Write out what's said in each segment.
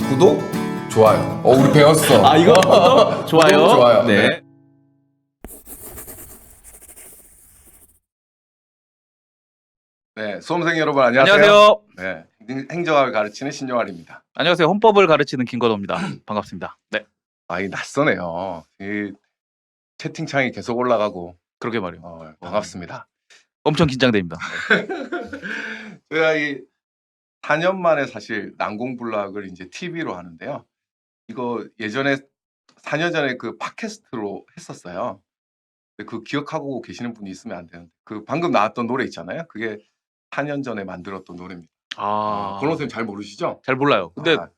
구독, 좋아요. 우리 배웠어. 아, 이거 구독, 좋아요. 구독, 좋아요. 네. 네, 수험생 여러분 안녕하세요. 안녕하세요. 네, 행정학을 가르치는 신정환입니다. 안녕하세요. 헌법을 가르치는 김건호입니다. 반갑습니다. 네. 이 낯서네요. 이 채팅창이 계속 올라가고 그러게 말이에요. 반갑습니다. 엄청 긴장됩니다. 제가 이 4년 만에 사실 난공불락을 이제 TV로 하는데요. 이거 예전에 4년 전에 그 팟캐스트로 했었어요. 근데 그 기억하고 계시는 분이 있으면 안 되는데 그 방금 나왔던 노래 있잖아요. 그게 4년 전에 만들었던 노래입니다. 권호 선생님 잘 모르시죠? 잘 몰라요. 근데 아,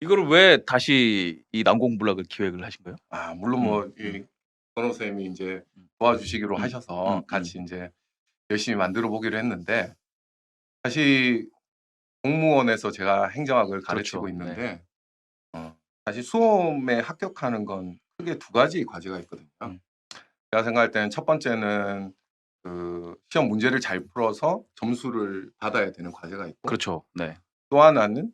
이거를 왜 다시 이 난공불락을 기획을 하신 거예요? 물론 이 권호 선생님이 이제 도와주시기로 하셔서 같이 이제 열심히 만들어 보기로 했는데 사실 공무원에서 제가 행정학을 가르치고 그렇죠. 있는데 사실 수험에 합격하는 건 크게 두 가지 과제가 있거든요. 제가 생각할 때는 첫 번째는 그 시험 문제를 잘 풀어서 점수를 받아야 되는 과제가 있고 그렇죠. 네. 또 하나는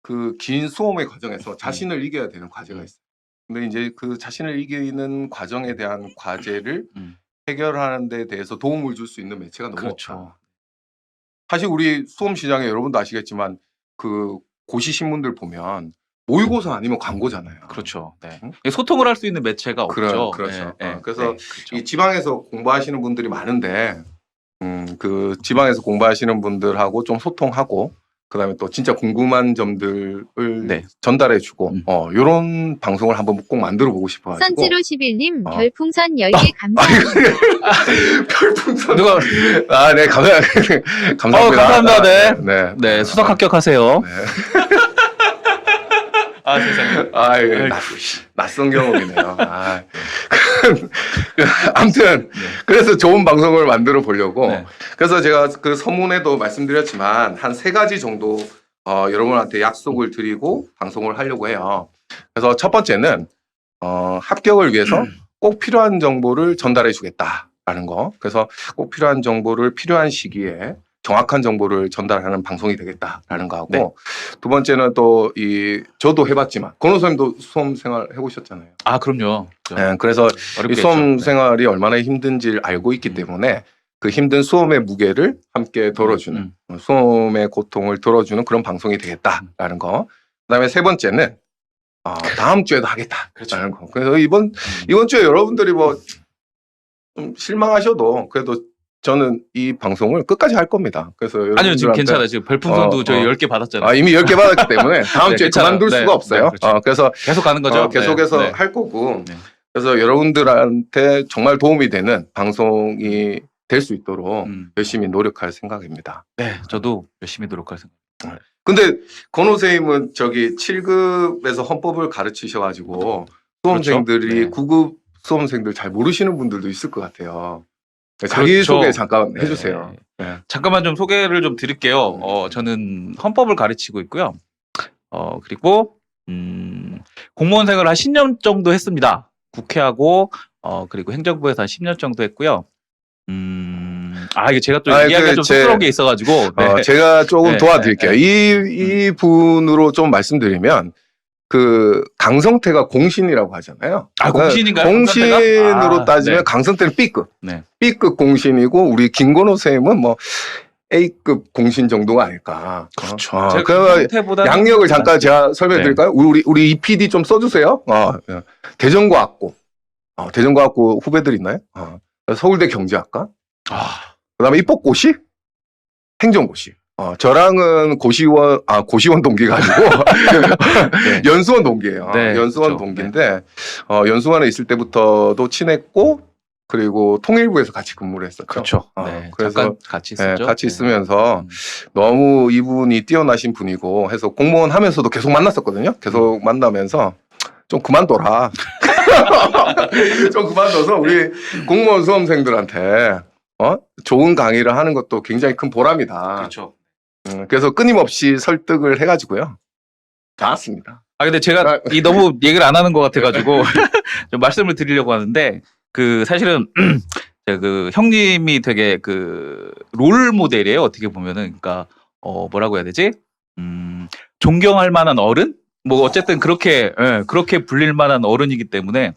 그 긴 수험의 과정에서 자신을 이겨야 되는 과제가 있어요. 근데 이제 그 자신을 이기는 과정에 대한 과제를 해결하는 데 대해서 도움을 줄 수 있는 매체가 너무 그렇죠. 없다. 사실 우리 수험 시장에 여러분도 아시겠지만 그 고시 신문들 보면 모의고사 아니면 광고잖아요. 그렇죠. 네. 응? 소통을 할 수 있는 매체가 없죠. 그렇죠. 네, 네, 그래서 네, 그렇죠. 이 지방에서 공부하시는 분들이 많은데 그 지방에서 공부하시는 분들하고 좀 소통하고 그다음에 또 진짜 궁금한 점들을 네. 전달해주고 이런 방송을 한번 꼭 만들어 보고 싶어가지고. 선지로 11님 별풍선 10개 감사합니다. 별풍선 누가 네 감사합니다. 감사합니다. 네. 네. 네, 수석 합격하세요. 네. 세상에. 낯선 경험이네요. 아무튼 그래서 좋은 방송을 만들어 보려고. 네. 그래서 제가 그 서문에도 말씀드렸지만 한 3가지 정도 여러분한테 약속을 드리고 방송을 하려고 해요. 그래서 첫 번째는 합격을 위해서 꼭 필요한 정보를 전달해 주겠다라는 거. 그래서 꼭 필요한 정보를 필요한 시기에 정확한 정보를 전달하는 방송이 되겠다라는 거 하고 네. 두 번째는 또 저도 해봤지만 권호 선생님도 수험 생활 해보셨잖아요. 그럼요. 네, 그래서 이 수험 네. 생활이 얼마나 힘든지를 알고 있기 때문에 그 힘든 수험의 무게를 함께 덜어주는 수험의 고통을 덜어주는 그런 방송이 되겠다라는 거. 그다음에 세 번째는 다음 주에도 하겠다라는 거. 그래서 이번 주에 여러분들이 뭐 좀 실망하셔도 그래도 저는 이 방송을 끝까지 할 겁니다. 그래서 아니요, 지금 여러분들한테 괜찮아요. 지금 별풍선도 저희 10개 받았잖아요. 이미 10개 받았기 때문에 다음 네, 주에 괜찮아요. 그만둘 네, 수가 없어요. 네, 그렇죠. 그래서 계속 가는 거죠. 계속해서 네. 할 거고. 네. 그래서 여러분들한테 정말 도움이 되는 방송이 될 수 있도록 열심히 노력할 생각입니다. 네, 저도 열심히 노력할 생각. 근데 권호 선생님은 저기 7급에서 헌법을 가르치셔가지고 수험생들이 그렇죠? 네. 9급 수험생들 잘 모르시는 분들도 있을 것 같아요. 자기소개 잠깐 해주세요. 네. 잠깐만 좀 소개를 좀 드릴게요. 저는 헌법을 가르치고 있고요. 그리고 공무원 생활을 한 10년 정도 했습니다. 국회하고 그리고 행정부에서 한 10년 정도 했고요. 이게 제가 또 이야기가 좀 쑥스러운 게 있어가지고 제가 조금 네, 도와드릴게요. 이 분으로 좀 말씀드리면 그 강성태가 공신이라고 하잖아요. 공신인가요? 공신으로 따지면 네. 강성태는 B급. 네. B급 공신이고 우리 김건호 선생님은 뭐 A급 공신 정도가 아닐까. 그렇죠. 그 양력을 잠깐 제가 설명드릴까요? 우리 이 PD 좀 써주세요. 대전과학고. 대전과학고 후배들 있나요? 서울대 경제학과. 그다음에 입법고시, 행정고시. 저랑은 고시원 동기가 아니고 네. 연수원 동기예요. 네, 연수원 그렇죠. 동기인데 연수원에 있을 때부터도 친했고 그리고 통일부에서 같이 근무를 했었죠. 그렇죠. 그래서 잠깐 같이 있었죠. 같이 있으면서 너무 이분이 뛰어나신 분이고 해서 공무원 하면서도 계속 만났었거든요. 계속 만나면서 좀 그만둬라. 좀 그만둬서 우리 공무원 수험생들한테 좋은 강의를 하는 것도 굉장히 큰 보람이다. 그렇죠. 그래서 끊임없이 설득을 해가지고요. 나왔습니다. 근데 제가 너무 얘기를 안 하는 것 같아가지고 좀 말씀을 드리려고 하는데 사실은 제가 그 형님이 되게 롤 모델이에요. 어떻게 보면은 그러니까 뭐라고 해야 되지? 존경할 만한 어른? 뭐 어쨌든 그렇게 예, 그렇게 불릴 만한 어른이기 때문에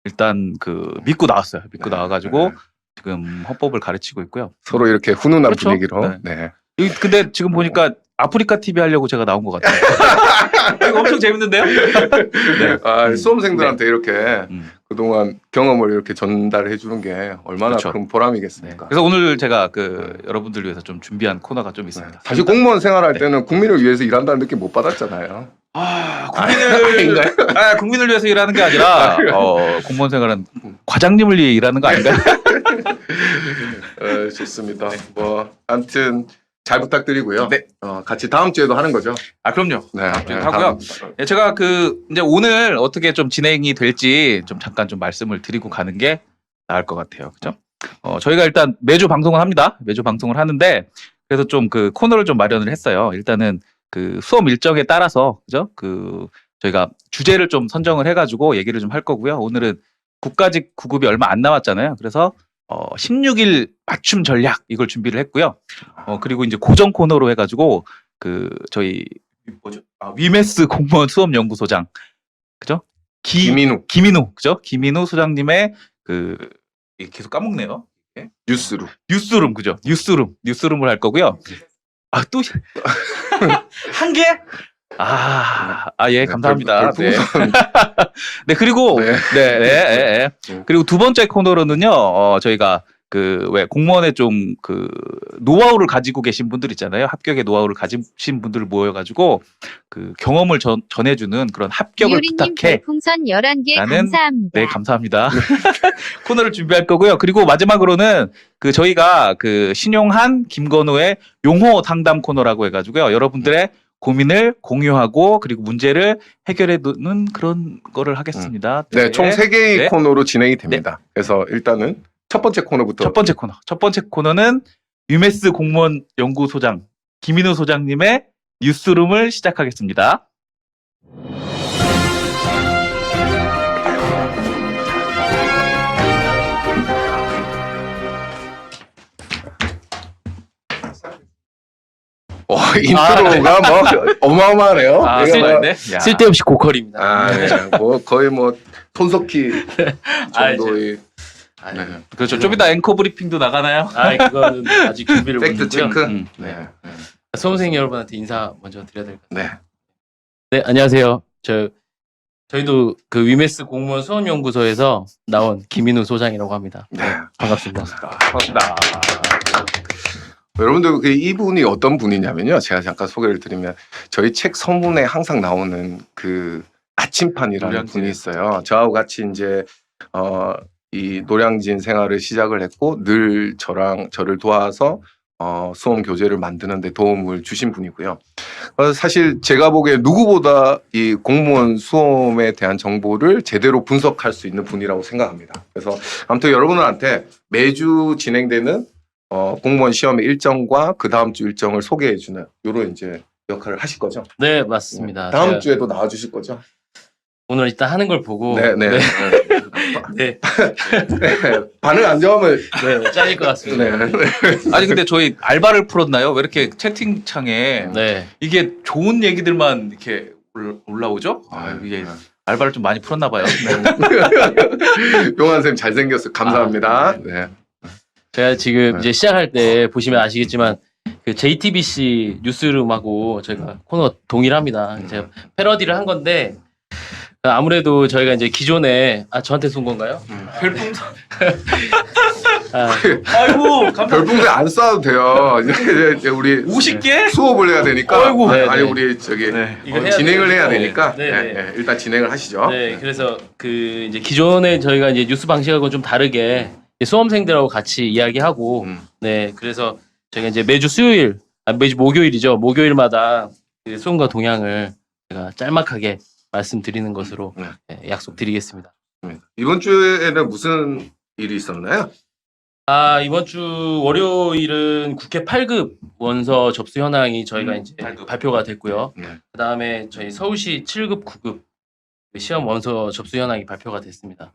일단 그 믿고 나왔어요. 믿고 네, 나와가지고 네. 지금 헌법을 가르치고 있고요. 서로 이렇게 훈훈한 그렇죠. 분위기로. 네. 네. 근데 지금 보니까 아프리카 TV 하려고 제가 나온 것 같아요. 이거 엄청 재밌는데요? 네. 수험생들한테 이렇게 음. 그동안 경험을 이렇게 전달해 주는 게 얼마나 그렇죠. 큰 네. 보람이겠습니까? 그래서 오늘 제가 그 여러분들 위해서 좀 준비한 코너가 좀 네. 있습니다. 사실 공무원 생활할 때는 국민을 위해서 일한다는 느낌 못 받았잖아요. 국민을 국민을 위해서 일하는 게 아니라 공무원 생활은 과장님을 위해 일하는 거 아닌가요? 좋습니다. 뭐 아무튼 잘 부탁드리고요. 네. 같이 다음 주에도 하는 거죠. 그럼요. 네. 하고요. 예, 제가 그 이제 오늘 어떻게 좀 진행이 될지 좀 잠깐 좀 말씀을 드리고 가는 게 나을 것 같아요. 그죠? 저희가 일단 매주 방송을 합니다. 매주 방송을 하는데 그래서 좀 그 코너를 좀 마련을 했어요. 일단은 그 수업 일정에 따라서 그죠? 그 저희가 주제를 좀 선정을 해가지고 얘기를 좀 할 거고요. 오늘은 국가직 구급이 얼마 안 남았잖아요. 그래서 16일 맞춤 전략 이걸 준비를 했고요. 그리고 이제 고정 코너로 해가지고 그 저희 뭐죠? 위메스 공무원 수험 연구소장 그죠? 김인우 그죠? 김인우 소장님의 그 계속 까먹네요. 뉴스로. 뉴스룸 그죠? 뉴스룸을 할 거고요. 또 한 개? 예, 감사합니다. 네. 네, 그리고 네. 그리고 두 번째 코너로는요. 저희가 그 왜 공무원의 좀 그 노하우를 가지고 계신 분들 있잖아요. 합격의 노하우를 가지신 분들을 모여가지고 그 경험을 전해주는 그런 합격을 이효리님 부탁해. 별풍선 11개 나는- 감사합니다. 네, 감사합니다. 코너를 준비할 거고요. 그리고 마지막으로는 그 저희가 그 신용한 김건우의 용호 상담 코너라고 해가지고요. 여러분들의 고민을 공유하고 그리고 문제를 해결해두는 그런 거를 하겠습니다. 네, 총 3개의 네. 코너로 진행이 됩니다. 그래서 일단은 첫 번째 코너부터. 첫 번째 코너는 유메스 공무원 연구소장 김인우 소장님의 뉴스룸을 시작하겠습니다. 인트로가 뭐 어마어마하네요. 아, 내가 뭐- 네. 야. 쓸데없이 고퀄입니다. 네. 뭐 거의 뭐 손석희 정도의 네. 그렇죠. 좀 이따 앵커 브리핑도 나가나요? 그거는 아직 준비를 못 팩트 했고요. 체크. 네. 수험생 여러분한테 인사 먼저 드려야 될 것 같아요. 네. 네, 안녕하세요. 저희도 그 위메스 공무원 수험연구소에서 나온 김인우 소장이라고 합니다. 네. 반갑습니다. 반갑습니다. 여러분들 이분이 어떤 분이냐면요. 제가 잠깐 소개를 드리면 저희 책 서문에 항상 나오는 그 나침판이라는 노량진. 분이 있어요. 저하고 같이 이제 이 노량진 생활을 시작을 했고 늘 저를 도와서 수험 교재를 만드는 데 도움을 주신 분이고요. 사실 제가 보기에 누구보다 이 공무원 수험에 대한 정보를 제대로 분석할 수 있는 분이라고 생각합니다. 그래서 아무튼 여러분들한테 매주 진행되는 공무원 시험의 일정과 그 다음 주 일정을 소개해주는 이런 이제 역할을 하실 거죠. 네, 맞습니다. 다음 제가 주에도 나와주실 거죠. 오늘 일단 하는 걸 보고 네. 네, 반응 안 좋으면 네, 잘릴 것 같습니다. 네. 아니 근데 저희 알바를 풀었나요? 왜 이렇게 채팅창에 네. 이게 좋은 얘기들만 이렇게 올라오죠? 이게 알바를 좀 많이 풀었나 봐요. 용환 선생님 잘생겼어요. 감사합니다. 네. 제가 지금 네. 이제 시작할 때 보시면 아시겠지만 그 JTBC 뉴스룸하고 저희가 코너 동일합니다. 제가 패러디를 한 건데 아무래도 저희가 이제 기존에 저한테 쏜 건가요? 별풍선. 아, 아이고 감사합니다. 별풍선 안 쏴도 돼요. 이제 우리 50개? 수업을 해야 되니까. 아이고. 네, 아니 네. 우리 저기 이거 해야 진행을 해야 되니까. 되니까 네, 네. 네, 일단 진행을 하시죠. 네, 그래서 그 이제 기존에 저희가 이제 뉴스 방식하고 좀 다르게 이제 수험생들하고 같이 이야기하고 네, 그래서 저희가 이제 매주 수요일, 매주 목요일이죠. 목요일마다 그 수험과 동향을 제가 짤막하게 말씀드리는 것으로 네, 약속드리겠습니다. 이번 주에는 무슨 일이 있었나요? 이번 주 월요일은 국회 8급 원서 접수 현황이 저희가 이제 8급. 발표가 됐고요. 네. 그다음에 저희 서울시 7급 9급 시험 원서 접수 현황이 발표가 됐습니다.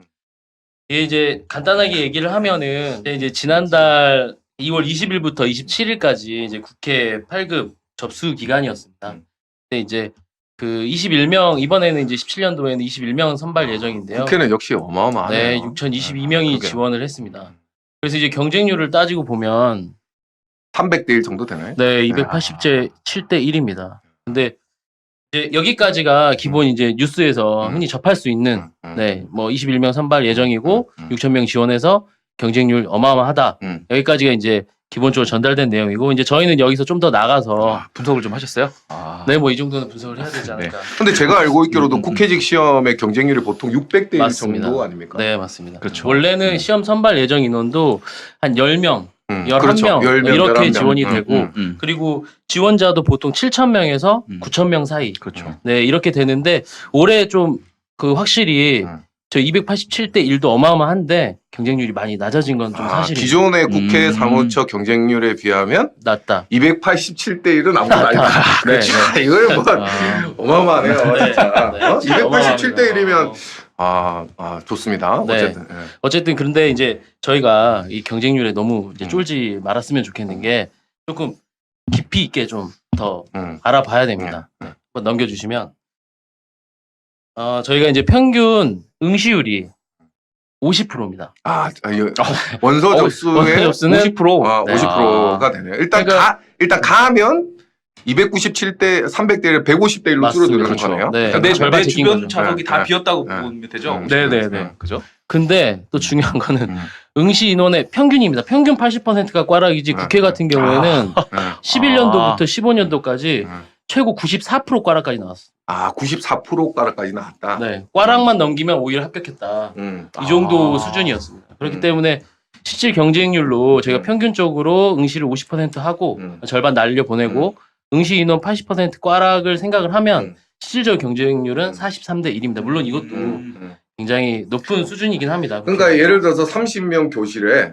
이게 이제 간단하게 얘기를 하면은 이제 지난달 2월 20일부터 27일까지 이제 국회 8급 접수 기간이었습니다. 근데 이제 그 21명 이번에는 이제 17년도에는 21명 선발 예정인데요. 국회는 역시 어마어마하네요. 네, 6,022명이 그게. 지원을 했습니다. 그래서 이제 경쟁률을 따지고 보면 300대 1 정도 되나요? 네, 287대 1입니다. 근데 이제 여기까지가 기본 이제 뉴스에서 흔히 접할 수 있는 네, 뭐 21명 선발 예정이고 6,000명 지원해서 경쟁률 어마어마하다. 여기까지가 이제 기본적으로 전달된 내용이고 이제 저희는 여기서 좀 더 나가서 분석을 좀 하셨어요? 네, 뭐 이 정도는 분석을 해야 되지 않을까. 근데 제가 알고 있기로도 국회직 시험의 경쟁률이 보통 600대 1 맞습니다. 정도 아닙니까? 네, 맞습니다. 그렇죠. 원래는 시험 선발 예정 인원도 한 10명, 11명 그렇죠. 10명, 이렇게 11명. 지원이 되고 그리고 지원자도 보통 7,000명에서 9,000명 사이. 그렇죠. 네, 이렇게 되는데 올해 좀 그 확실히 저 287대 1도 어마어마한데 경쟁률이 많이 낮아진 건 좀 사실이죠. 기존의 국회 사무처 경쟁률에 비하면 낮다. 287대 1은 아무것도 아니다. 네, 네. 이걸 뭐 아, 어마어마하네요. 네, 진짜. 네. 287대 1이면 어마어마합니다. 좋습니다. 네. 어쨌든. 예. 어쨌든 그런데 이제 저희가 이 경쟁률에 너무 이제 음. 쫄지 말았으면 좋겠는 게 조금 깊이 있게 좀 더 음. 알아봐야 됩니다. 네. 한번 넘겨주시면 저희가 이제 평균 응시율이 50%입니다. 원서 원서 접수의 접수는 50%. 네. 50%가 되네요. 그러니까- 일단 가면 297대 300대를 150대 1로 맞습니다. 줄어드는 그렇죠. 거네요. 네. 내, 절반 내 찍힌 주변 거죠. 좌석이 네, 다 네. 비었다고 네. 보면 되죠. 네네네. 그죠? 근데 또 중요한 거는 음. 응시 인원의 평균입니다. 평균 80%가 꽈락이지 네. 국회 같은 경우에는 네. 11년도부터 15년도까지 음. 최고 94% 꽈락까지 나왔어요. 94%가까지 나왔다. 네. 꽈락만 넘기면 오히려 합격했다. 이 정도 수준이었습니다. 그렇기 때문에 실질 경쟁률로 제가 평균적으로 응시를 50% 하고 절반 날려보내고 응시 인원 80% 꽈락을 생각을 하면 실질적 경쟁률은 43대 1입니다. 물론 이것도 굉장히 높은 수준이긴 합니다. 그러니까 예를 들어서 30명 교실에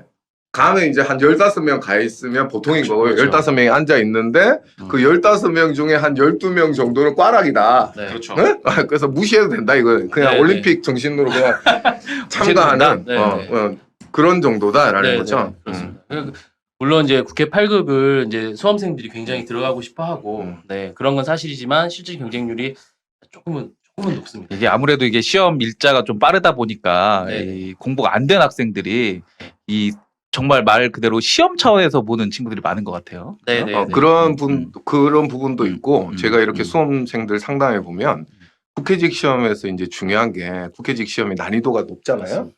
가면 이제 한 15명 가 있으면 보통인 그렇죠, 거고요. 그렇죠. 15명이 앉아 있는데 그 15명 중에 한 12명 정도는 꽈락이다. 네. 그렇죠. 네? 그래서 무시해도 된다 이거. 그냥 네, 올림픽 정신으로 그냥 참가하는 네, 네. 그런 정도다라는 네, 거죠. 네, 그렇습니다. 물론 이제 국회 8급을 이제 수험생들이 굉장히 들어가고 싶어 하고 네, 그런 건 사실이지만 실질 경쟁률이 조금은 높습니다. 이게 아무래도 이게 시험 일자가 좀 빠르다 보니까 네. 이 공부가 안 된 학생들이 이 정말 말 그대로 시험 차원에서 보는 친구들이 많은 것 같아요. 네, 네. 그런 부분도 있고 제가 이렇게 음. 수험생들 상담해 보면 국회직 시험에서 이제 중요한 게 국회직 시험이 난이도가 높잖아요.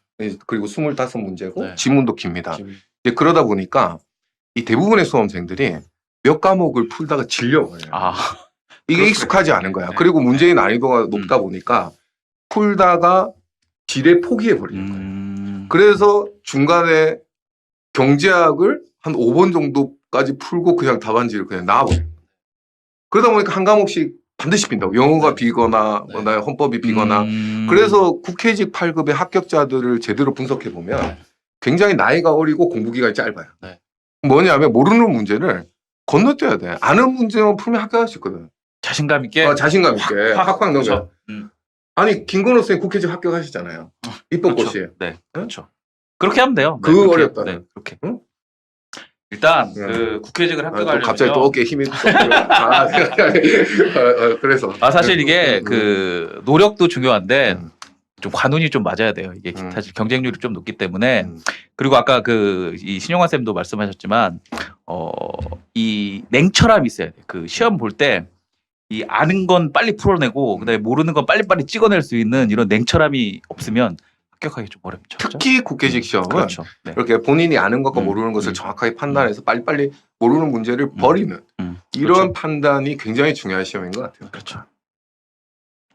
그리고 25문제고 네. 지문도 깁니다. 지금 이제 그러다 보니까 이 대부분의 수험생들이 몇 과목을 풀다가 질려버려요. 이게 그럴 익숙하지 수가 않은 거야. 있겠네. 그리고 문제의 난이도가 높다 보니까 풀다가 지레 포기해 버리는 거예요. 그래서 중간에 경제학을 한 5번 정도까지 풀고 그냥 답안지를 그냥 놔버려요. 그러다 보니까 한 과목씩 반드시 빈다고. 영어가 비거나 네. 뭐나 헌법이 비거나. 그래서 국회직 8급의 합격자들을 제대로 분석해 보면 굉장히 나이가 어리고 공부 기간이 짧아요. 네. 뭐냐면 모르는 문제를 건너뛰어야 돼. 아는 문제만 풀면 합격할 수 있거든. 자신감 있게 자신감 있게 확 넘겨. 그렇죠. 아니 김건호 선생님 국회직 합격하시잖아요. 입법고시에. 네, 그렇죠. 그렇게 하면 돼요. 그거 그렇게, 어렵다. 네, 그렇게. 응? 일단 네. 그 국회직을 또 합격하려면 갑자기 또 어깨에 힘이 그래서 사실 이게 그 노력도 중요한데 음. 좀 관운이 좀 맞아야 돼요. 이게 사실 경쟁률이 좀 높기 때문에 그리고 아까 그 이 신용환 쌤도 말씀하셨지만 이 냉철함이 있어야 돼. 그 시험 볼 때 이 아는 건 빨리 풀어내고 그다음에 모르는 건 빨리빨리 찍어낼 수 있는 이런 냉철함이 없으면 합격하기 좀 어렵죠. 그렇죠? 특히 국회직 시험은 그렇죠. 네. 이렇게 본인이 아는 것과 음, 모르는 것을 음. 정확하게 판단해서 빨리빨리 모르는 문제를 버리는 이런 그렇죠. 판단이 굉장히 중요한 시험인 것 같아요. 그렇죠.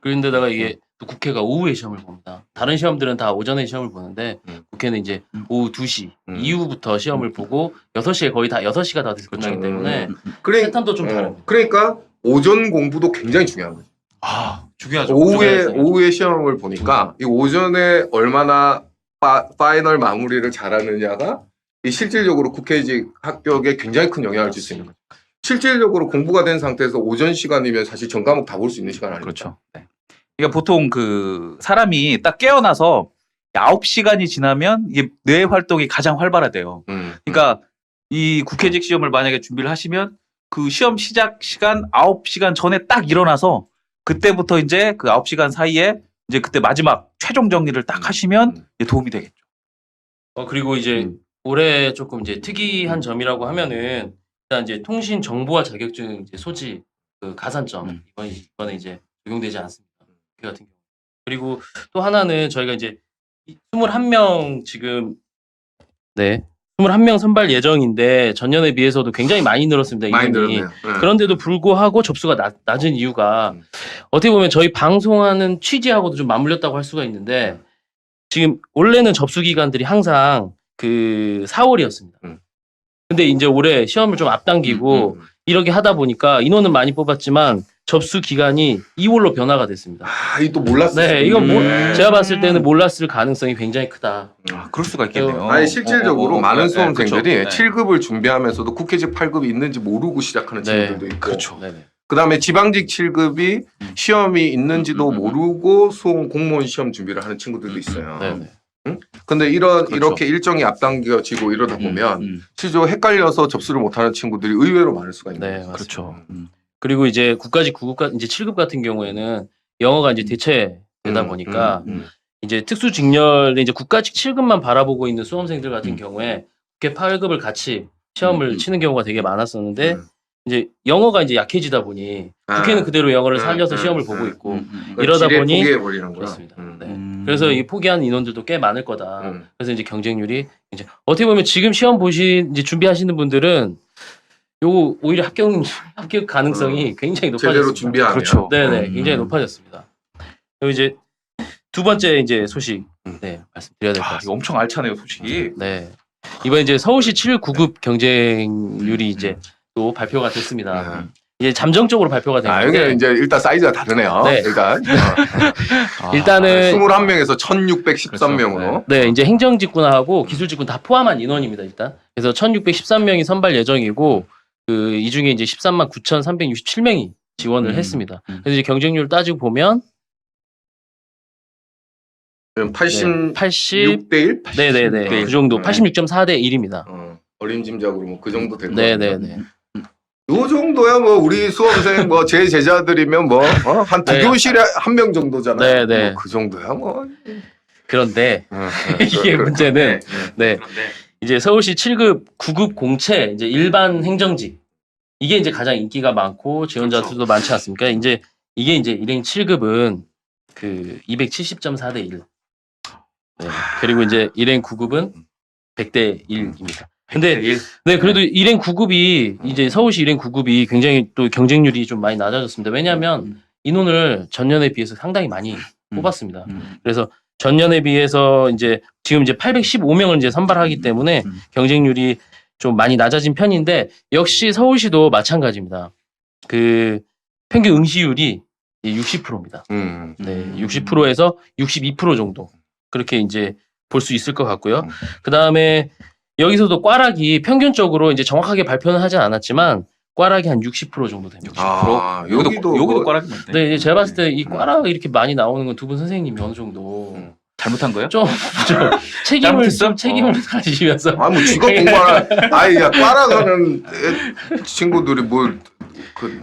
그런데다가 이게 또 국회가 오후에 시험을 봅니다. 다른 시험들은 다 오전에 시험을 보는데 국회는 이제 오후 2시 이후부터 시험을 보고 6시에 거의 다 6시가 다 돼서 끝나기 때문에 패턴도 좀 다릅니다. 그러니까 오전 공부도 굉장히 중요한 거죠. 중요하죠. 오후에 시험을 보니까 이 오전에 얼마나 파이널 마무리를 잘하느냐가 이 실질적으로 국회직 합격에 굉장히 큰 영향을 줄 수 있는 거죠. 실질적으로 공부가 된 상태에서 오전 시간이면 사실 전 과목 다 볼 수 있는 시간 아닙니까? 그렇죠. 네. 그러니까 보통 그 사람이 딱 깨어나서 9시간이 지나면 이게 뇌 활동이 가장 활발하대요. 그러니까 이 국회직 시험을 만약에 준비를 하시면 그 시험 시작 시간 9시간 전에 딱 일어나서 그때부터 이제 그 9시간 사이에 이제 그때 마지막 최종 정리를 딱 하시면 이제 도움이 되겠죠. 그리고 이제 올해 조금 이제 특이한 점이라고 하면은 일단 이제 통신 정보화 자격증 이제 소지 그 가산점 이번에 이제 적용되지 않습니다. 그 같은 경우. 그리고 또 하나는 저희가 이제 21명 지금 21명 선발 예정인데 전년에 비해서도 굉장히 많이 늘었습니다. 많이 인원이. 늘었네요. 네. 그런데도 불구하고 접수가 낮은 이유가 어떻게 보면 저희 방송하는 취지하고도 좀 맞물렸다고 할 수가 있는데 지금 원래는 접수 기간들이 항상 그 4월이었습니다. 근데 이제 올해 시험을 좀 앞당기고 이렇게 하다 보니까 인원은 많이 뽑았지만 접수 기간이 2월로 변화가 됐습니다. 이 또 몰랐어요. 네, 이건 제가 봤을 때는 몰랐을 가능성이 굉장히 크다. 그럴 수가 있겠네요. 아니 실질적으로 많은 수험생들이 그렇죠. 네. 7급을 준비하면서도 국회직 8급이 있는지 모르고 시작하는 친구들도 있고 그렇죠. 네네. 그다음에 지방직 7급이 시험이 있는지도 모르고 수험 공무원 시험 준비를 하는 친구들도 있어요. 네네. 근데 그렇죠. 이렇게 일정이 앞당겨지고 이러다 보면 실제로 헷갈려서 접수를 못하는 친구들이 의외로 많을 수가 있는 네, 거죠. 맞습니다. 그렇죠. 그리고 이제 국가직 9급 이제 7급 같은 경우에는 영어가 이제 대체되다 보니까 이제 특수 직렬 이제 국가직 7급만 바라보고 있는 수험생들 같은 경우에 국회 8급을 같이 시험을 치는 경우가 되게 많았었는데 이제 영어가 이제 약해지다 보니 국회는 그대로 영어를 살려서 시험을 보고 있고 이러다 보니 포기해버리는 거야. 그렇습니다. 네. 그래서 이 포기한 인원들도 꽤 많을 거다. 그래서 이제 경쟁률이 이제 어떻게 보면 지금 시험 이제 준비하시는 분들은 요거 오히려 합격 가능성이 굉장히 높아졌습니다. 제대로 준비하면 그렇죠. 네네, 굉장히 높아졌습니다. 그리고 이제 두 번째 이제 소식 말씀드려야 될 것 이거 같습니다. 엄청 알차네요, 소식이. 네, 이번 이제 서울시 7, 9급 경쟁률이 이제 또 발표가 됐습니다. 이제 잠정적으로 발표가 된 여기 건데 이제 일단 사이즈가 다르네요. 네. 일단 일단은 21명에서 1613명으로 네, 이제 행정직군하고 기술직군 다 포함한 인원입니다, 일단. 그래서 1613명이 선발 예정이고, 이 중에 이제 13만 9,367명이 지원을 했습니다. 그래서 이제 경쟁률 따지고 보면, 86대 1? 네네네. 그 정도, 86.4대 1입니다. 어림짐작으로 뭐 그 정도 될 것 네네네. 같아요. 요 정도야 뭐 우리 수험생 뭐 제 제자들이면 뭐 한 두 네. 교실에 한 명 정도잖아요. 네네. 뭐 그 정도야 뭐. 그런데, 이게 문제는, 이제 서울시 7급, 9급 공채, 이제 일반 행정직. 이게 이제 가장 인기가 많고 지원자 수도 많지 않습니까? 이제 이게 이제 일행 7급은 그 270.4대 1. 네. 그리고 이제 일행 9급은 100대 1입니다. 근데 네, 그래도 일행 9급이 이제 서울시 일행 9급이 굉장히 또 경쟁률이 좀 많이 낮아졌습니다. 왜냐하면 인원을 전년에 비해서 상당히 많이 뽑았습니다. 그래서 전년에 비해서 이제 지금 이제 815명을 이제 선발하기 때문에 경쟁률이 좀 많이 낮아진 편인데 역시 서울시도 마찬가지입니다. 그 평균 응시율이 60%입니다. 네, 60%에서 62% 정도 그렇게 이제 볼 수 있을 것 같고요. 그 다음에 여기서도 꽈락이 평균적으로 이제 정확하게 발표는 하진 않았지만 꽈락이 한 60% 정도 됩니다. 60%? 여기도 여기도 꽈락이 많네. 네, 이제 제가 봤을 때 이 꽈락 이렇게 많이 나오는 건 두 분 선생님이 어느 정도 잘못한 거예요? 좀 잘못했어? 책임을 가지시면서 뭐 직업 공부하는 야 따라가는 친구들이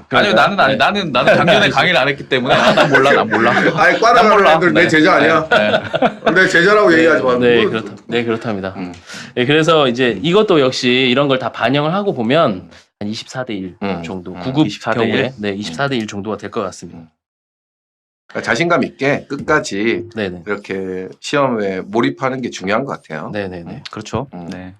아니요, 나는 작년에 강의를 안 했기 때문에 난 몰라. 아니 난 따라가는 몰라. 애들 내 네. 제자 아니야? 내 제자라고 얘기하지 마. 네, 그렇답니다. 네, 그래서 이제 이것도 역시 이런 걸 다 반영을 하고 보면 한 24대 1 정도, 9급 24대 경우에 1? 24대 1 정도가 될 것 같습니다. 그러니까 자신감 있게 끝까지 네네. 이렇게 시험에 몰입하는 게 중요한 것 같아요. 네네네. 그렇죠. 네.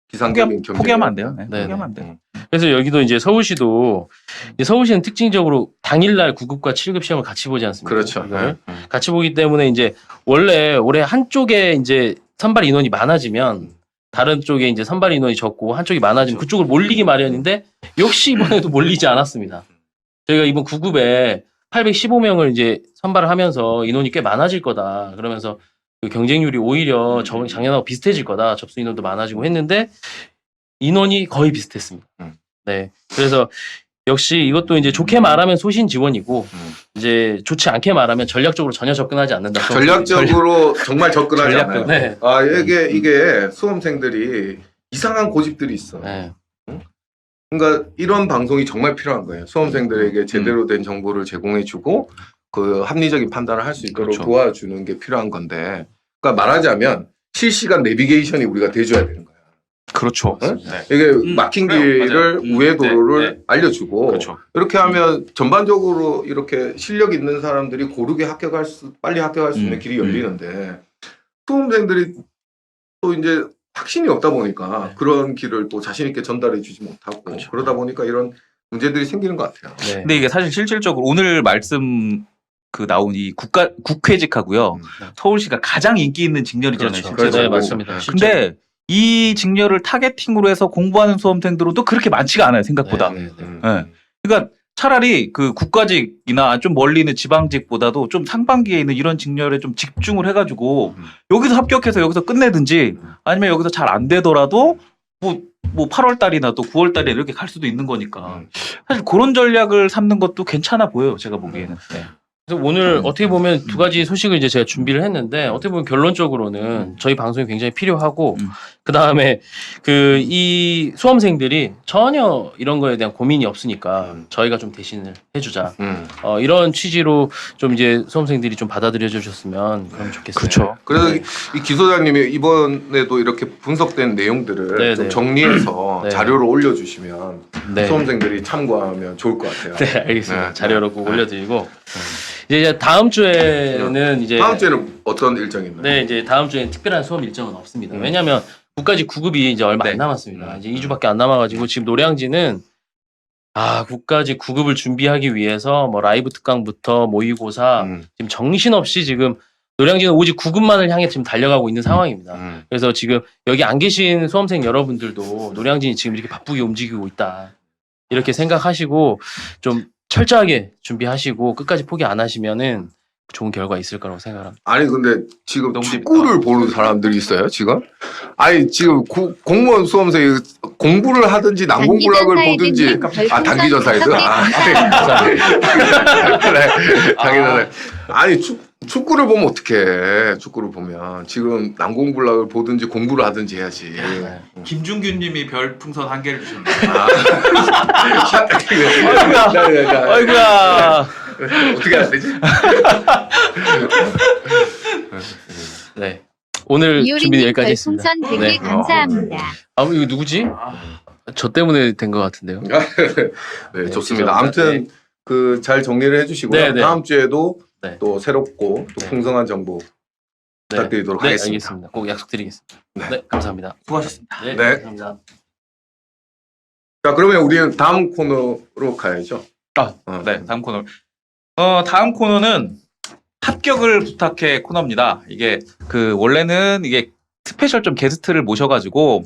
기상적인 경쟁. 포기하면 안 돼요. 네. 네네. 포기하면 안 돼요. 그래서 여기도 이제 서울시도 이제 서울시는 특징적으로 당일날 9급과 7급 시험을 같이 보지 않습니까? 그렇죠. 이걸 같이 보기 때문에 이제 원래 올해 한쪽에 이제 선발 인원이 많아지면 다른 쪽에 이제 선발 인원이 적고 한쪽이 많아지면 그쪽으로 몰리기 마련인데 역시 이번에도 몰리지 않았습니다. 저희가 이번 9급에 815명을 이제 선발을 하면서 인원이 꽤 많아질 거다. 그러면서 그 경쟁률이 오히려 작년하고 비슷해질 거다. 접수 인원도 많아지고 했는데 인원이 거의 비슷했습니다. 네. 그래서 역시 이것도 이제 좋게 말하면 소신 지원이고 이제 좋지 않게 말하면 전략적으로 전혀 접근하지 않는다. 전략적으로 정말 접근하지 않아요. 네. 이게 수험생들이 이상한 고집들이 있어. 네. 그러니까 이런 방송이 정말 필요한 거예요. 수험생들에게 제대로 된 정보를 제공해주고 그 합리적인 판단을 할 수 있도록 그렇죠. 도와주는 게 필요한 건데, 그러니까 말하자면 실시간 내비게이션이 우리가 돼줘야 되는 거야. 그렇죠. 네? 네. 이게 막힌 그래요. 길을 맞아요. 우회 도로를 네, 네. 알려주고 그렇죠. 이렇게 하면 전반적으로 이렇게 실력 있는 사람들이 고르게 빨리 합격할 수 있는 길이 열리는데 수험생들이 또 이제 확신이 없다 보니까 네. 그런 길을 또 자신 있게 전달해 주지 못하고 그렇죠. 그러다 보니까 이런 문제들이 생기는 것 같아요. 네. 근데 이게 사실 실질적으로 오늘 말씀 그 나온 이 국회직하고요. 서울시가 가장 인기 있는 직렬이잖아요. 그렇죠. 실제로. 네, 맞습니다. 근데 이 직렬을 타겟팅으로 해서 공부하는 수험생들은 또 그렇게 많지가 않아요. 생각보다. 네, 네, 네. 네. 그러니까 차라리 그 국가직이나 좀 멀리 있는 지방직보다도 좀 상반기에 있는 이런 직렬에 좀 집중을 해가지고 여기서 합격해서 여기서 끝내든지 아니면 여기서 잘 안 되더라도 뭐 8월 달이나 또 9월 달에 이렇게 갈 수도 있는 거니까 사실 그런 전략을 삼는 것도 괜찮아 보여요. 제가 보기에는. 네. 그래서 오늘 어떻게 보면 두 가지 소식을 이제 제가 준비를 했는데 어떻게 보면 결론적으로는 저희 방송이 굉장히 필요하고 그 다음에 그 이 수험생들이 전혀 이런 거에 대한 고민이 없으니까 저희가 좀 대신을 해주자 이런 취지로 좀 이제 수험생들이 좀 받아들여 주셨으면 그럼 좋겠어요. 그렇죠. 그래서 이 기소자님이 이번에도 이렇게 분석된 내용들을 네, 좀 네. 정리해서 네. 자료를 올려주시면 네. 수험생들이 참고하면 좋을 것 같아요. 네, 알겠습니다. 네. 자료로 꼭 네. 올려드리고 이제 다음 주에는 이제 다음 주에는 어떤 일정이 있나요? 네, 이제 다음 주에는 특별한 수업 일정은 없습니다. 왜냐하면 국가직 9급이 이제 얼마 네. 안 남았습니다. 이제 2주밖에 안 남아가지고 지금 노량진은 국가직 9급을 준비하기 위해서 뭐 라이브 특강부터 모의고사 지금 정신없이 지금 노량진은 오직 9급만을 향해 지금 달려가고 있는 상황입니다. 그래서 지금 여기 안 계신 수험생 여러분들도 노량진이 지금 이렇게 바쁘게 움직이고 있다. 이렇게 생각하시고 좀 철저하게 준비하시고 끝까지 포기 안 하시면은 좋은 결과 있을 거라고 생각합니다. 아니 근데 지금 너무 축구를 보는 사람들이 있어요 지금? 아니 지금 공무원 수험생이 공부를 하든지 난공불락을 보든지 단기전사이드? 그래 단기전사. 아니 축구를 보면 어떡해. 축구를 보면 지금 난공불락을 보든지 공부를 하든지 해야지. 김준규님이 별풍선 1개를 주셨네요. 아이고야. 어떻게 해야 되지? 네. 오늘 준비 이효리님 여기까지 했습니다. 별풍선 100개 네. 감사합니다. 이거 누구지? 저 때문에 된 것 같은데요. 네, 좋습니다. 죄송합니다. 아무튼 그 잘 정리를 해주시고요. 네, 네. 다음 주에도 네. 또 새롭고 또 네. 풍성한 정보 부탁드리도록 네, 하겠습니다. 알겠습니다. 꼭 약속드리겠습니다. 네. 네, 감사합니다. 수고하셨습니다. 네, 네. 감사합니다. 자, 그러면 우리는 다음 코너로 가야죠. 네, 다음 코너. 다음 코너는 합격을 부탁해 코너입니다. 이게 그 원래는 이게 스페셜 좀 게스트를 모셔가지고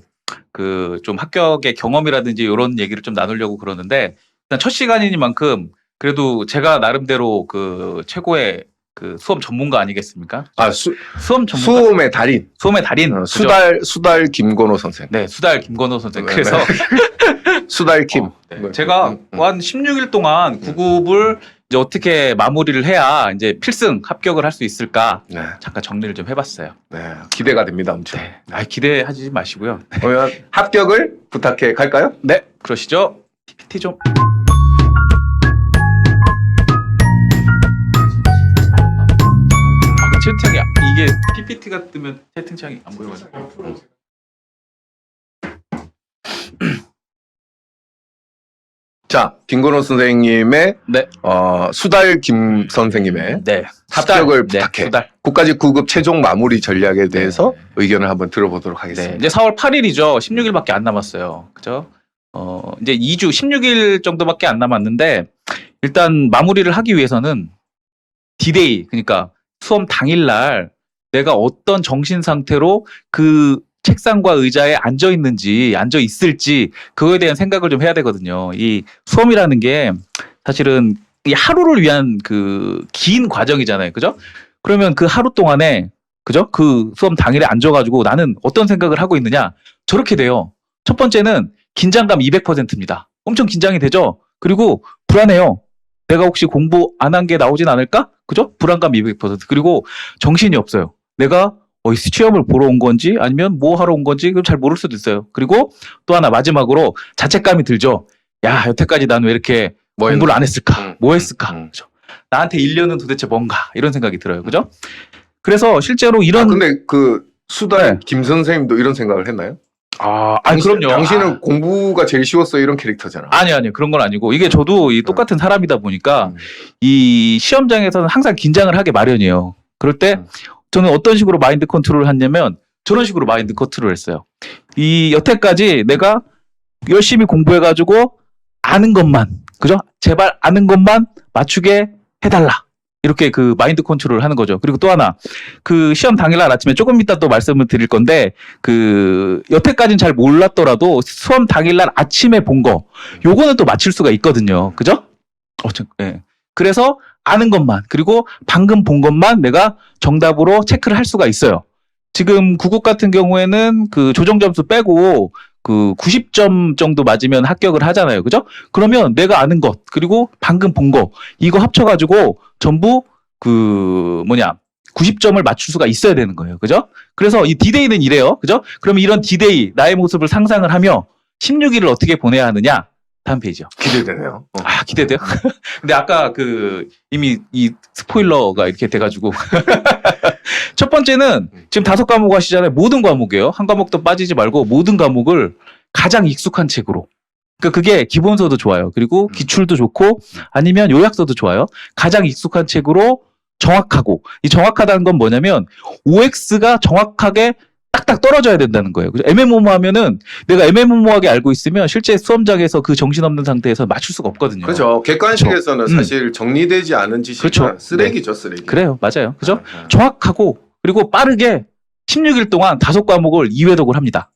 그 좀 합격의 경험이라든지 이런 얘기를 좀 나누려고 그러는데 일단 첫 시간이니만큼 그래도 제가 나름대로 그 최고의 그 수험 전문가 아니겠습니까? 수험 전문가. 수험의 달인. 수험의 달인. 그죠? 수달 김건호 선생. 네, 수달 김건호 선생. 네, 그래서 수달 김. 네. 제가 한 16일 동안 9급을 이제 어떻게 마무리를 해야 이제 필승 합격을 할 수 있을까 네. 잠깐 정리를 좀 해봤어요. 네. 기대가 됩니다, 엄청. 네. 기대하지 마시고요. 그러면 합격을 부탁해 갈까요? 네, 그러시죠. PPT 좀. 채팅창이 이게 PPT가 뜨면 채팅창이 안 보여가지고. 자, 김건호 선생님의 네. 수달 김 선생님의 네. 합격을 네, 부탁해. 수달. 국가직 9급 최종 마무리 전략에 대해서 의견을 한번 들어보도록 네. 하겠습니다. 이제 4월 8일이죠. 16일밖에 안 남았어요. 그죠? 이제 2주 16일 정도밖에 안 남았는데 일단 마무리를 하기 위해서는 D-Day, 그러니까 수험 당일날 내가 어떤 정신 상태로 그 책상과 의자에 앉아 있는지 앉아 있을지 그거에 대한 생각을 좀 해야 되거든요. 이 수험이라는 게 사실은 이 하루를 위한 그 긴 과정이잖아요. 그죠? 그러면 그 하루 동안에 그죠? 그 수험 당일에 앉아가지고 나는 어떤 생각을 하고 있느냐? 저렇게 돼요. 첫 번째는 긴장감 200%입니다. 엄청 긴장이 되죠? 그리고 불안해요. 내가 혹시 공부 안 한 게 나오진 않을까? 그죠? 불안감 200%. 그리고 정신이 없어요. 내가 시험을 보러 온 건지 아니면 뭐 하러 온 건지 잘 모를 수도 있어요. 그리고 또 하나 마지막으로 자책감이 들죠. 야, 여태까지 난 왜 이렇게 뭐 공부를 안 했을까? 뭐 했을까? 음. 그죠? 나한테 1년은 도대체 뭔가? 이런 생각이 들어요. 그죠? 그래서 실제로 이런 근데 그 수달 네. 김 선생님도 이런 생각을 했나요? 그럼요. 당신은 공부가 제일 쉬웠어 이런 캐릭터잖아. 아니요. 그런 건 아니고. 이게 저도 이 똑같은 사람이다 보니까 이 시험장에서는 항상 긴장을 하게 마련이에요. 그럴 때 저는 어떤 식으로 마인드 컨트롤을 했냐면 저런 식으로 마인드 컨트롤을 했어요. 이 여태까지 내가 열심히 공부해가지고 아는 것만, 그죠? 제발 아는 것만 맞추게 해달라. 이렇게 그 마인드 컨트롤을 하는 거죠. 그리고 또 하나, 그 시험 당일날 아침에 조금 이따 또 말씀을 드릴 건데, 그 여태까지는 잘 몰랐더라도 시험 당일날 아침에 본 거, 요거는 또 맞출 수가 있거든요. 그죠? 예. 그래서 아는 것만, 그리고 방금 본 것만 내가 정답으로 체크를 할 수가 있어요. 지금 구국 같은 경우에는 그 조정 점수 빼고 그 90점 정도 맞으면 합격을 하잖아요. 그죠? 그러면 내가 아는 것, 그리고 방금 본 거, 이거 합쳐가지고 전부 그 90점을 맞출 수가 있어야 되는 거예요. 그죠? 그래서 이 D-Day는 이래요. 그죠? 그러면 이런 D-Day, 나의 모습을 상상을 하며 16일을 어떻게 보내야 하느냐? 다음 페이지요. 기대되네요. 기대돼요? 근데 아까 그 이미 이 스포일러가 이렇게 돼가지고 첫 번째는 지금 5과목 하시잖아요. 모든 과목이에요. 한 과목도 빠지지 말고 모든 과목을 가장 익숙한 책으로. 그러니까 그게 기본서도 좋아요. 그리고 기출도 좋고 아니면 요약서도 좋아요. 가장 익숙한 책으로 정확하고, 이 정확하다는 건 뭐냐면 OX가 정확하게 딱딱 떨어져야 된다는 거예요. 애매모호하면은 내가 애매모호하게 알고 있으면 실제 수험장에서 그 정신없는 상태에서 맞출 수가 없거든요. 그렇죠. 객관식에서는 그렇죠. 사실 정리되지 않은 지식은 그렇죠. 쓰레기죠, 쓰레기. 그래요. 맞아요. 그죠? 정확하고 그리고 빠르게 16일 동안 5과목을 2회독을 합니다.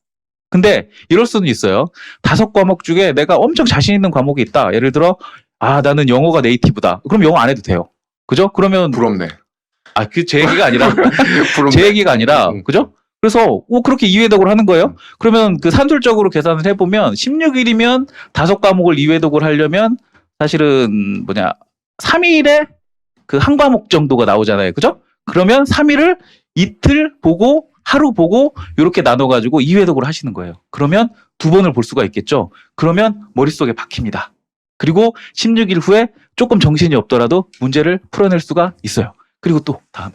근데 이럴 수는 있어요. 5과목 중에 내가 엄청 자신 있는 과목이 있다. 예를 들어 나는 영어가 네이티브다. 그럼 영어 안 해도 돼요. 그죠? 그러면 부럽네. 제 얘기가 아니라 부럽네. 제 얘기가 아니라 그죠? 그래서 그렇게 2회독을 하는 거예요. 그러면 그 산술적으로 계산을 해보면 16일이면 5과목을 2회독을 하려면 사실은 3일에 그 한 과목 정도가 나오잖아요. 그죠? 그러면 3일을 이틀 보고 하루 보고 이렇게 나눠가지고 2회독을 하시는 거예요. 그러면 2번을 볼 수가 있겠죠. 그러면 머릿속에 박힙니다. 그리고 16일 후에 조금 정신이 없더라도 문제를 풀어낼 수가 있어요. 그리고 또 다음에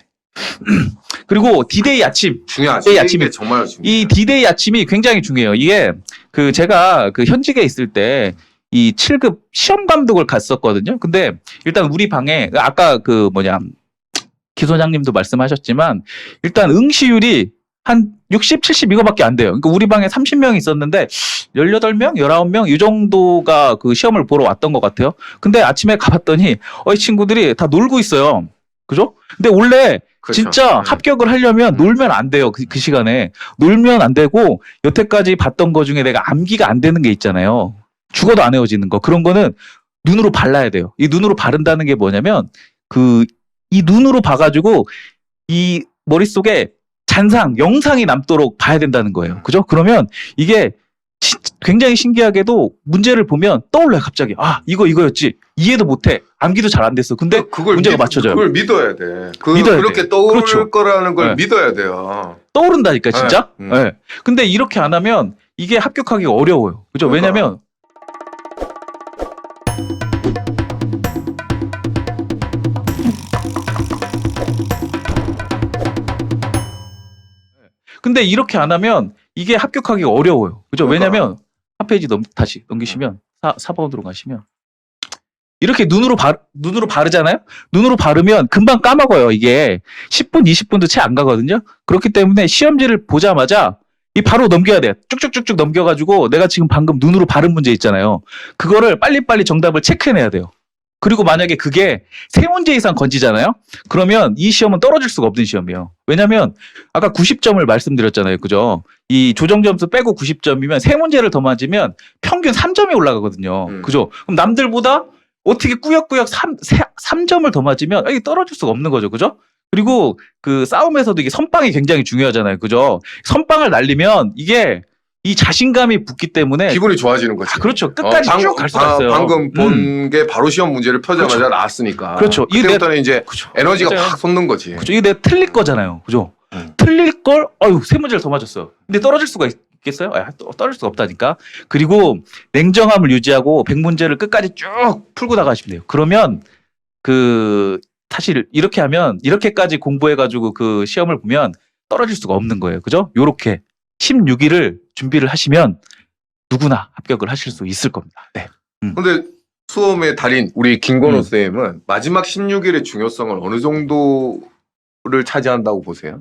그리고 D-Day 아침. 중요하죠. D-Day 아침이 정말 중요해요. 이 D-Day 아침이 굉장히 중요해요. 이게 그 제가 그 현직에 있을 때 이 7급 시험 감독을 갔었거든요. 근데 일단 우리 방에 아까 기 소장님도 말씀하셨지만 일단 응시율이 한 60, 70 이거밖에 안 돼요. 그러니까 우리 방에 30명이 있었는데 18명, 19명 이 정도가 그 시험을 보러 왔던 것 같아요. 근데 아침에 가봤더니 이 친구들이 다 놀고 있어요. 그죠? 근데 원래 그렇죠. 진짜 합격을 하려면 놀면 안 돼요. 그 시간에. 놀면 안 되고 여태까지 봤던 거 중에 내가 암기가 안 되는 게 있잖아요. 죽어도 안 외워지는 거. 그런 거는 눈으로 발라야 돼요. 이 눈으로 바른다는 게 뭐냐면 이 눈으로 봐가지고 이 머릿속에 영상이 남도록 봐야 된다는 거예요. 그죠? 그러면 이게 굉장히 신기하게도 문제를 보면 떠올라요, 갑자기. 이거였지. 이해도 못해. 암기도 잘 안 됐어. 근데 그걸 문제가 맞춰져요. 그걸 믿어야 돼. 믿어야 그렇게 돼. 떠오를 그렇죠. 거라는 걸 네. 믿어야 돼요. 떠오른다니까, 진짜. 네. 네. 근데 이렇게 안 하면 이게 합격하기가 어려워요. 그죠? 그러니까. 왜냐면 근데 이렇게 안 하면 이게 합격하기가 어려워요. 그죠? 그러니까. 왜냐면 한 페이지 다시 넘기시면 4번으로 가시면 이렇게 눈으로 바르잖아요? 눈으로 바르면 금방 까먹어요. 이게 10분, 20분도 채 안 가거든요. 그렇기 때문에 시험지를 보자마자 바로 넘겨야 돼. 쭉쭉쭉쭉 넘겨가지고 내가 지금 방금 눈으로 바른 문제 있잖아요. 그거를 빨리빨리 정답을 체크해내야 돼요. 그리고 만약에 그게 3문제 이상 건지잖아요? 그러면 이 시험은 떨어질 수가 없는 시험이에요. 왜냐면 아까 90점을 말씀드렸잖아요. 그죠? 이 조정 점수 빼고 90점이면 3문제를 더 맞으면 평균 3점이 올라가거든요. 그죠? 그럼 남들보다 어떻게 꾸역꾸역 3점을 더 맞으면 이게 떨어질 수가 없는 거죠. 그죠? 그리고 그 싸움에서도 이게 선빵이 굉장히 중요하잖아요. 그죠? 선빵을 날리면 이게 이 자신감이 붙기 때문에 기분이 좋아지는 거지. 그렇죠. 끝까지 쭉 갈 수가 있어요. 방금 본 게 바로 시험 문제를 펴자마자 그렇죠. 나왔으니까. 그렇죠. 그때부터는 이제 그렇죠. 에너지가 맞아요. 확 솟는 거지. 그죠? 이게 내가 틀릴 거잖아요. 그죠? 틀릴 걸, 3문제를 더 맞았어요. 근데 떨어질 수가 있겠어요? 떨어질 수가 없다니까. 그리고 냉정함을 유지하고 100문제를 끝까지 쭉 풀고 나가시면 돼요. 그러면 사실 이렇게 하면 이렇게까지 공부해가지고 그 시험을 보면 떨어질 수가 없는 거예요. 그죠? 요렇게 16일을 준비를 하시면 누구나 합격을 하실 수 있을 겁니다. 네. 근데 수험의 달인 우리 김건호 음. 선생님은 마지막 16일의 중요성을 어느 정도를 차지한다고 보세요?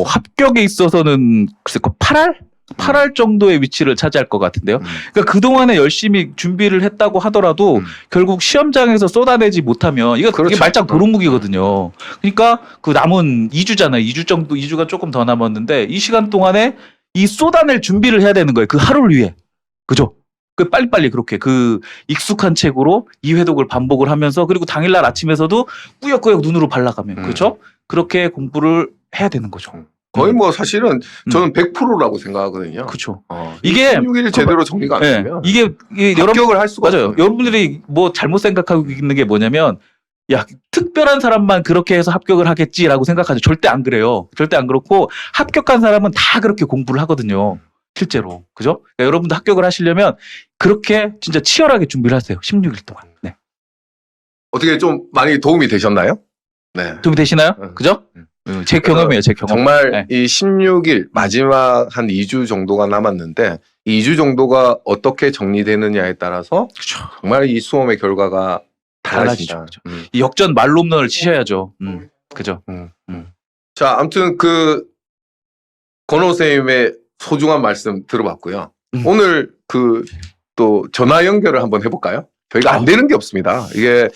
합격에 있어서는 글쎄 8할 정도의 위치를 차지할 것 같은데요. 그러니까 그동안에 열심히 준비를 했다고 하더라도 결국 시험장에서 쏟아내지 못하면 이게 그렇죠. 말짱 도루묵이거든요. 그러니까 그 남은 2주잖아요. 2주가 조금 더 남았는데 이 시간 동안에 이 쏟아낼 준비를 해야 되는 거예요. 그 하루를 위해. 그죠? 그 빨리빨리 그렇게 그 익숙한 책으로 이 회독을 반복을 하면서 그리고 당일날 아침에서도 꾸역꾸역 눈으로 발라가면 그렇죠? 그렇게 공부를 해야 되는 거죠. 거의 뭐 사실은 저는 100%라고 생각하거든요. 그렇죠. 이게 16일 제대로 정리가 안 되면 이게 합격을 할 수가 맞아요. 없어요. 여러분들이 뭐 잘못 생각하고 있는 게 뭐냐면 야 특별한 사람만 그렇게 해서 합격을 하겠지라고 생각하죠. 절대 안 그래요. 절대 안 그렇고 합격한 사람은 다 그렇게 공부를 하거든요. 실제로 그죠? 그러니까 여러분도 합격을 하시려면 그렇게 진짜 치열하게 준비를 하세요. 16일 동안. 네. 어떻게 좀 많이 도움이 되셨나요? 네. 도움이 되시나요? 그죠? 제 경험이에요. 제 경험. 정말 네. 이 16일 마지막 한 2주 정도가 남았는데 이 2주 정도가 어떻게 정리되느냐에 따라서 그렇죠. 정말 이 수험의 결과가 달라지죠. 달라지죠. 그죠. 이 역전 말홈런을 치셔야죠. 그죠? 자, 아무튼 그 건호 선생님의 소중한 말씀 들어봤고요. 오늘 또 전화 연결을 한번 해볼까요? 저희가 안 되는 게 없습니다. 이게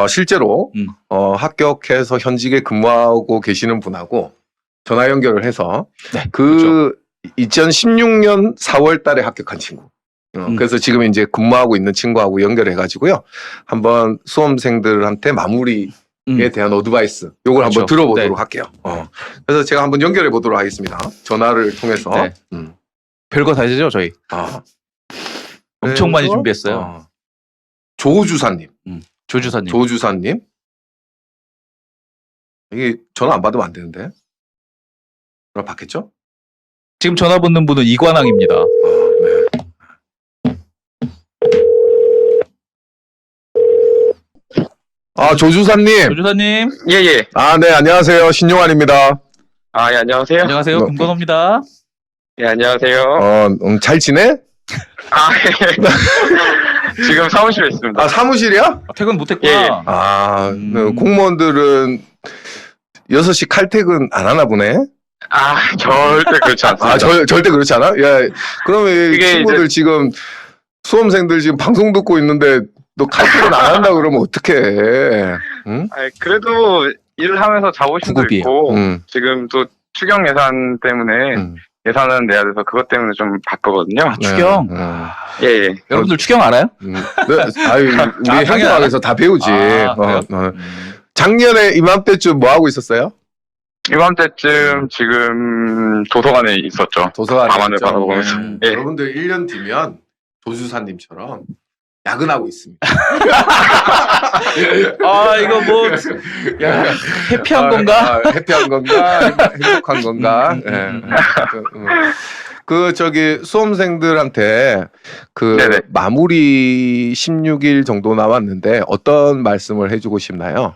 실제로 합격해서 현직에 근무하고 계시는 분하고 전화 연결을 해서 네, 그 2016년 4월 달에 합격한 친구. 그래서 지금 이제 근무하고 있는 친구하고 연결해가지고요. 한번 수험생들한테 마무리에 대한 어드바이스 요걸 그렇죠. 한번 들어보도록 네. 할게요. 그래서 제가 한번 연결해 보도록 하겠습니다. 전화를 통해서. 네. 별거 다 되죠, 저희. 엄청 많이 준비했어요. 조주사님. 조주사님. 조주사님. 이게 전화 안 받으면 안 되는데. 전화 받겠죠? 지금 전화 받는 분은 이관왕입니다. 네. 조주사님. 조주사님. 예. 네, 안녕하세요. 신용환입니다. 예, 안녕하세요. 안녕하세요. 김건호입니다. 예, 안녕하세요. 잘 지내? 예. 지금 사무실에 있습니다. 사무실이야? 퇴근 못했구나. 공무원들은 6시 칼퇴근 안 하나 보네? 절대 그렇지 않습니다. 절대 그렇지 않아? 야, 그러면 이 그게 친구들 지금 수험생들 지금 방송 듣고 있는데 너 칼퇴근 안 한다 그러면 어떡해? 응? 그래도 일을 하면서 자부심도 구급이에요. 있고, 지금 또 추경 예산 때문에 예산은 내야 돼서 그것 때문에 좀 바쁘거든요. 추경. 예. 여러분들 추경 알아요? 네, 우리 당연히 행정학에서 다 배우지. 그래요? 작년에 이맘때쯤 뭐 하고 있었어요? 이맘때쯤 지금 도서관에 있었죠. 도서관에 밤하늘 있죠. 바라보면서. 예. 여러분들 1년 뒤면 조주사님처럼 야근하고 있습니다. 이거 뭐, 해피한 건가? 해피한 건가? 행복한 건가? 수험생들한테 네네. 마무리 16일 정도 남았는데 어떤 말씀을 해주고 싶나요?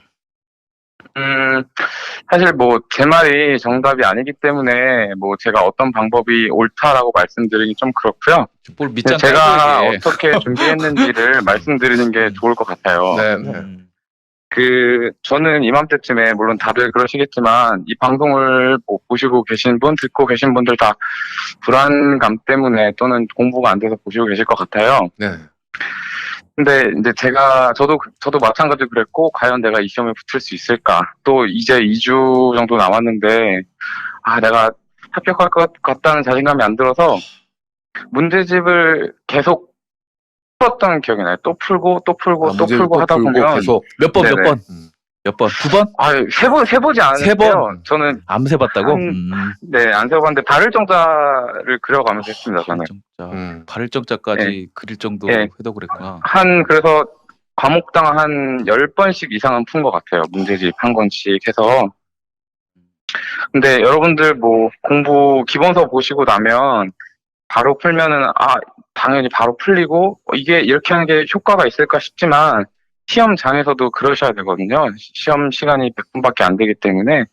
사실 뭐 제 말이 정답이 아니기 때문에 뭐 제가 어떤 방법이 옳다라고 말씀드리기 좀 그렇고요. 뭘 밑장 제가 깔고 얘기해. 어떻게 준비했는지를 말씀드리는 게 좋을 것 같아요. 네. 저는 이맘때쯤에 물론 다들 그러시겠지만 이 방송을 보시고 계신 분, 듣고 계신 분들 다 불안감 때문에 또는 공부가 안 돼서 보시고 계실 것 같아요. 네. 근데 이제 저도 마찬가지로 그랬고, 과연 내가 이 시험에 붙을 수 있을까? 또 이제 2주 정도 남았는데, 내가 합격할 것 같다는 자신감이 안 들어서 문제집을 계속 풀었던 기억이 나요. 또 풀고 하다 보면. 계속. 몇 번? 몇 번? 2번? 세보지 않았어요. 세 번? 저는 안 세봤다고? 안 세봤는데 발을 정자를 그려가면서 했습니다. 저는. 발을정자까지 그릴 정도 네. 해도 그랬구나. 그래서 과목당 한 10번씩 이상은 푼 것 같아요. 문제집 한 권씩 해서. 근데 여러분들 뭐 공부 기본서 보시고 나면 바로 풀면은 당연히 바로 풀리고 이게 이렇게 하는 게 효과가 있을까 싶지만 시험장에서도 그러셔야 되거든요. 시험 시간이 100분밖에 안 되기 때문에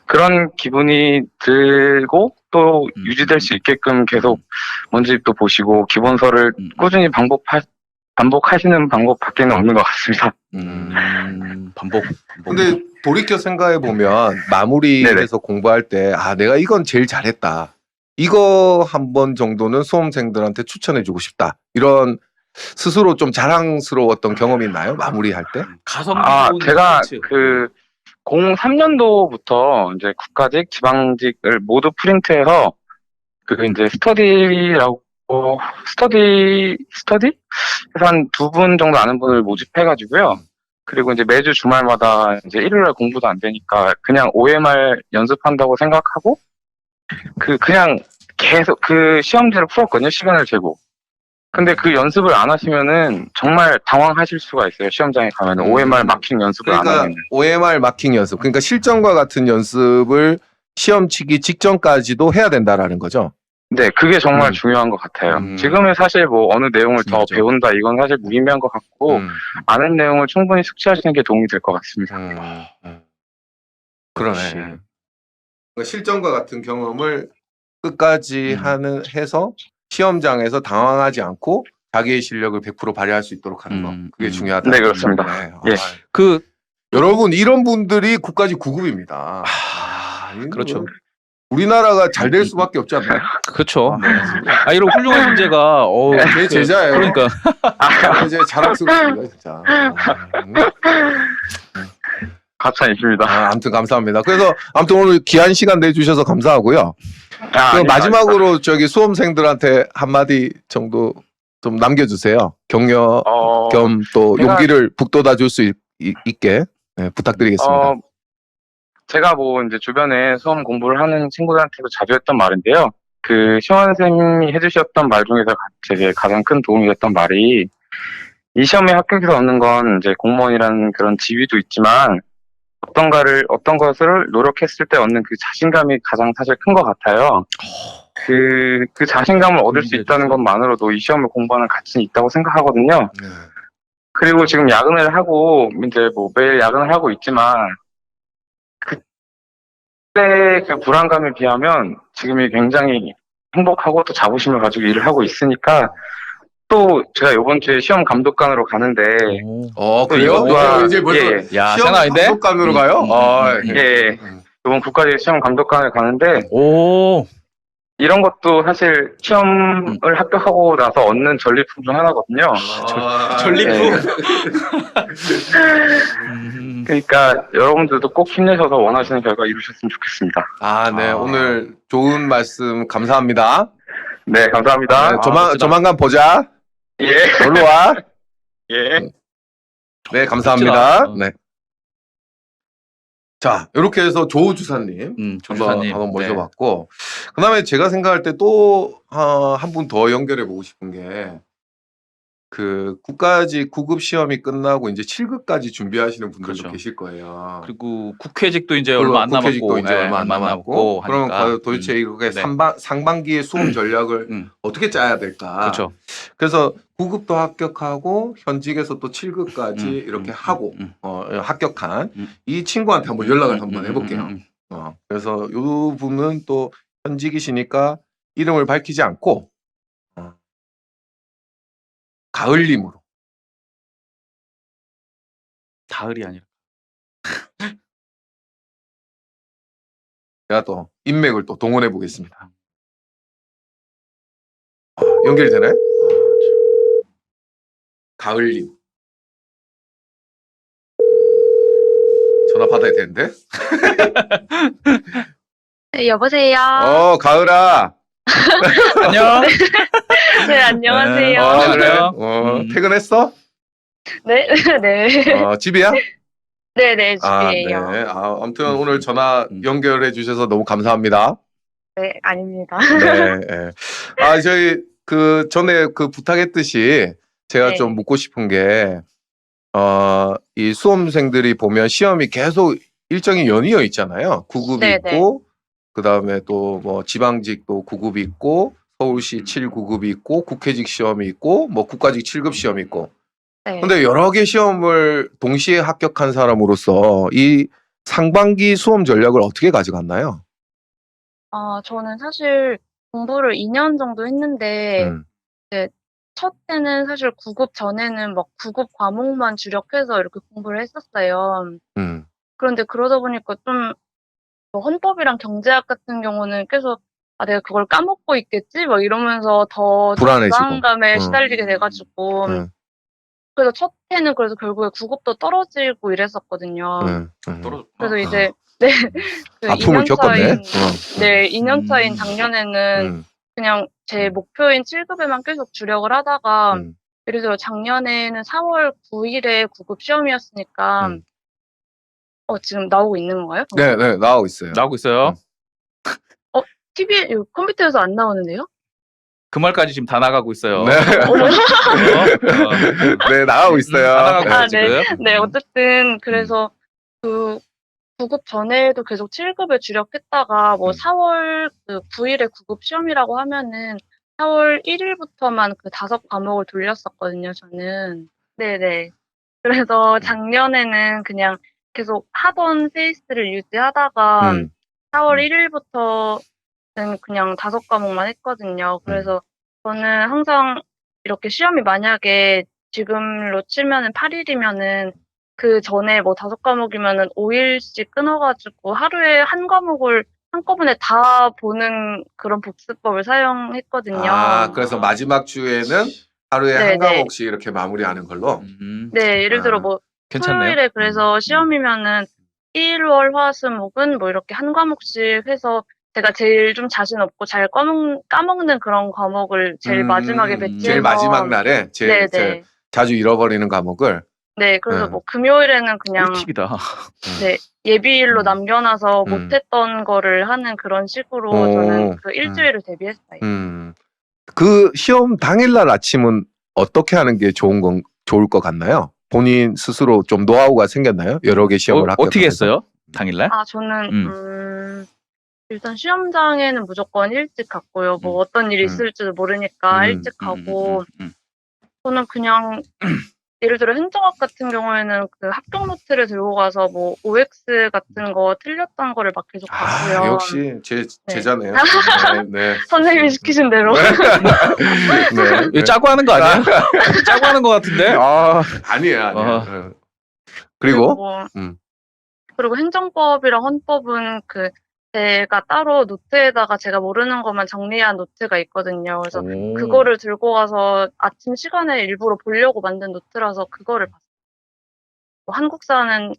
그런 기분이 들고 또 유지될 수 있게끔 계속 문제집도 보시고 기본서를 꾸준히 반복하시는 방법밖에는 없는 것 같습니다. 반복. 근데 돌이켜 생각해 보면 마무리해서 공부할 때 내가 이건 제일 잘했다. 이거 한 번 정도는 수험생들한테 추천해주고 싶다. 이런 스스로 좀 자랑스러웠던 경험이 있나요? 마무리할 때? 가성. 제가 03년도부터 이제 국가직, 지방직을 모두 프린트해서 이제 스터디? 그래서 한 2분 정도 아는 분을 모집해가지고요. 그리고 이제 매주 주말마다 이제 일요일날 공부도 안 되니까 그냥 OMR 연습한다고 생각하고 그냥 계속 그 시험지를 풀었거든요. 시간을 재고. 근데 그 연습을 안 하시면은 정말 당황하실 수가 있어요. 시험장에 가면은 OMR 마킹 연습을 안 하면. OMR 마킹 연습. 그러니까 실전과 같은 연습을 시험 치기 직전까지도 해야 된다라는 거죠. 네, 그게 정말 중요한 것 같아요. 지금은 사실 뭐 어느 내용을 더 중요하죠. 배운다 이건 사실 무의미한 것 같고 아는 내용을 충분히 숙지하시는 게 도움이 될 것 같습니다. 그러네. 그러니까 실전과 같은 경험을 끝까지 해서 시험장에서 당황하지 않고 자기의 실력을 100% 발휘할 수 있도록 하는 거. 그게 중요하다. 네, 그렇습니다. 예. 여러분 이런 분들이 국가직 9급입니다. 그렇죠. 우리나라가 잘 될 수밖에 없지 않나요? 그렇죠. 이런 훌륭한 문제가 제 제자예요. 그러니까 이제 자랑스럽습니다, 진짜. 가차입니다. 아무튼 감사합니다. 그래서 아무튼 오늘 귀한 시간 내주셔서 감사하고요. 그럼 마지막으로 수험생들한테 한마디 정도 좀 남겨주세요. 격려 겸 또 용기를 북돋아 줄 수 있게 부탁드리겠습니다. 제가 뭐 이제 주변에 수험 공부를 하는 친구들한테도 자주 했던 말인데요. 그 시원 선생님이 해주셨던 말 중에서 제게 가장 큰 도움이 됐던 말이 이 시험에 합격해서 얻는 건 이제 공무원이라는 그런 지위도 있지만 어떤 것을 노력했을 때 얻는 그 자신감이 가장 사실 큰 것 같아요. 그 자신감을 얻을 수 있다는 것만으로도 이 시험을 공부하는 가치는 있다고 생각하거든요. 그리고 지금 야근을 하고 이제 뭐 매일 야근을 하고 있지만 그때 그 불안감에 비하면 지금이 굉장히 행복하고 또 자부심을 가지고 일을 하고 있으니까 또 제가 이번 주에 시험 감독관으로 가는데 그래요? 이제 벌써 야, 시험 생각인데? 감독관으로 가요? 이번 국가직 시험 감독관을 가는데 오. 이런 것도 사실 시험을 합격하고 나서 얻는 전리품 중 하나거든요. 전리품. 그러니까 여러분들도 꼭 힘내셔서 원하시는 결과 이루셨으면 좋겠습니다. 네. 오늘 좋은 말씀 감사합니다. 네, 감사합니다. 조만간 보자. 예. 놀러 와. 예. 네, 감사합니다. 네. 자, 이렇게 해서 조 주사님 한번 모셔봤고, 그다음에 제가 생각할 때 또 한 분 더 연결해 보고 싶은 게 그 국가직 9급 시험이 끝나고 이제 7급까지 준비하시는 분들도 그렇죠. 계실 거예요. 그리고 국회직도 이제 얼마 안 남았고, 얼마 안 남았고, 그럼 하니까. 도대체 이게 상반기의 수험 전략을 어떻게 짜야 될까? 그렇죠. 그래서 9급도 합격하고 현직에서 또 7급까지 이렇게 하고 합격한 이 친구한테 한번 연락을 한번 해볼게요. 그래서 이 분은 또 현직이시니까 이름을 밝히지 않고 가을님으로. 가을이 아니라. 제가 또 인맥을 또 동원해 보겠습니다. 연결이 되나요? 가을님. 전화 받아야 되는데. 네, 여보세요. 가을아. 안녕. 네, 안녕하세요. 그래요? 퇴근했어? 네, 네. 집이야? 네, 네. 집이에요. 아무튼 오늘 전화 연결해 주셔서 너무 감사합니다. 네, 아닙니다. 네. 저희 전에 부탁했듯이 제가 네. 좀 묻고 싶은 게, 이 수험생들이 보면 시험이 계속 일정이 연이어 있잖아요. 9급이 네, 있고, 그다음에 또 뭐 지방직도 9급이 있고 서울시 7구급이 있고 국회직 시험이 있고 뭐 국가직 7급 시험이 있고. 네. 근데 여러 개 시험을 동시에 합격한 사람으로서 이 상반기 수험 전략을 어떻게 가져갔나요? 저는 사실 공부를 2년 정도 했는데 음, 첫 해는 사실 9급 전에는 막 9급 과목만 주력해서 이렇게 공부를 했었어요. 음, 그런데 그러다 보니까 좀 뭐 헌법이랑 경제학 같은 경우는 계속 내가 그걸 까먹고 있겠지? 막 이러면서 더 좀 불안해지고. 불안감에 음. 시달리게 돼가지고 그래서 첫 해는 그래서 결국에 9급도 떨어지고 이랬었거든요. 떨어졌구나. 그래서 이제 네, 그 아픔을 2년 겪었네. 차인 네, 2년 차인 음. 작년에는 음, 그냥 제 목표인 7급에만 계속 주력을 하다가 음, 예를 들어 작년에는 4월 9일에 9급 시험이었으니까 음. 지금 나오고 있는 건가요? 네, 네, 나오고 있어요. 나오고 있어요. TV 컴퓨터에서 안 나오는데요? 그 말까지 지금 다 나가고 있어요. 네, 어머. 네, 나가고 있어요. 다 나가고 있어요, 네. 지금. 네, 어쨌든 그래서 그 9급 전에도 계속 7급에 주력했다가 뭐 4월 9일에 9급 시험이라고 하면은 4월 1일부터만 그 5과목을 돌렸었거든요, 저는. 네네. 그래서 작년에는 그냥 계속 하던 페이스를 유지하다가 음. 4월 1일부터는 그냥 5과목만 했거든요. 그래서 저는 항상 이렇게 시험이 만약에 지금로 치면은 8일이면은 그 전에 뭐 5과목이면은 5일씩 끊어가지고 하루에 한 과목을 한꺼번에 다 보는 그런 복습법을 사용했거든요. 아, 그래서 마지막 주에는 하루에 한 네네. 과목씩 이렇게 마무리하는 걸로. 네, 예를 들어 아, 뭐 괜찮네요. 토요일에 그래서 시험이면은 1, 월, 화, 수, 목은 뭐 이렇게 한 과목씩 해서 제가 제일 좀 자신 없고 잘 까먹는 그런 과목을 제일 마지막에 배치해서 제일 마지막 날에 제일 네네. 자주 잃어버리는 과목을. 네, 그래서 네. 뭐 금요일에는 그냥 꿀팁이다. 네, 예비일로 남겨놔서 음. 못했던 거를 하는 그런 식으로 오. 저는 그 일주일을 대비했어요. 그 시험 당일날 아침은 어떻게 하는 게 좋을 것 같나요? 본인 스스로 좀 노하우가 생겼나요? 여러 개 시험을 합격하면서. 어떻게 했어요? 당일날? 저는 일단 시험장에는 무조건 일찍 갔고요. 뭐 어떤 일이 있을지도 모르니까 일찍 가고 저는 그냥 예를 들어 행정학 같은 경우에는 그 합격 노트를 들고 가서 뭐 OX 같은 거 틀렸던 거를 막 계속 봤고요. 아, 역시 제자네요. 네. 선생님이 시키신 대로. 네. 이거 짜고 하는 거 아니야? 짜고 하는 거 같은데? 아니에요. 그리고 그리고 행정법이랑 헌법은 그 제가 따로 노트에다가 제가 모르는 것만 정리한 노트가 있거든요. 그래서 그거를 들고 가서 아침 시간에 일부러 보려고 만든 노트라서 그거를 봤어요. 뭐 한국사는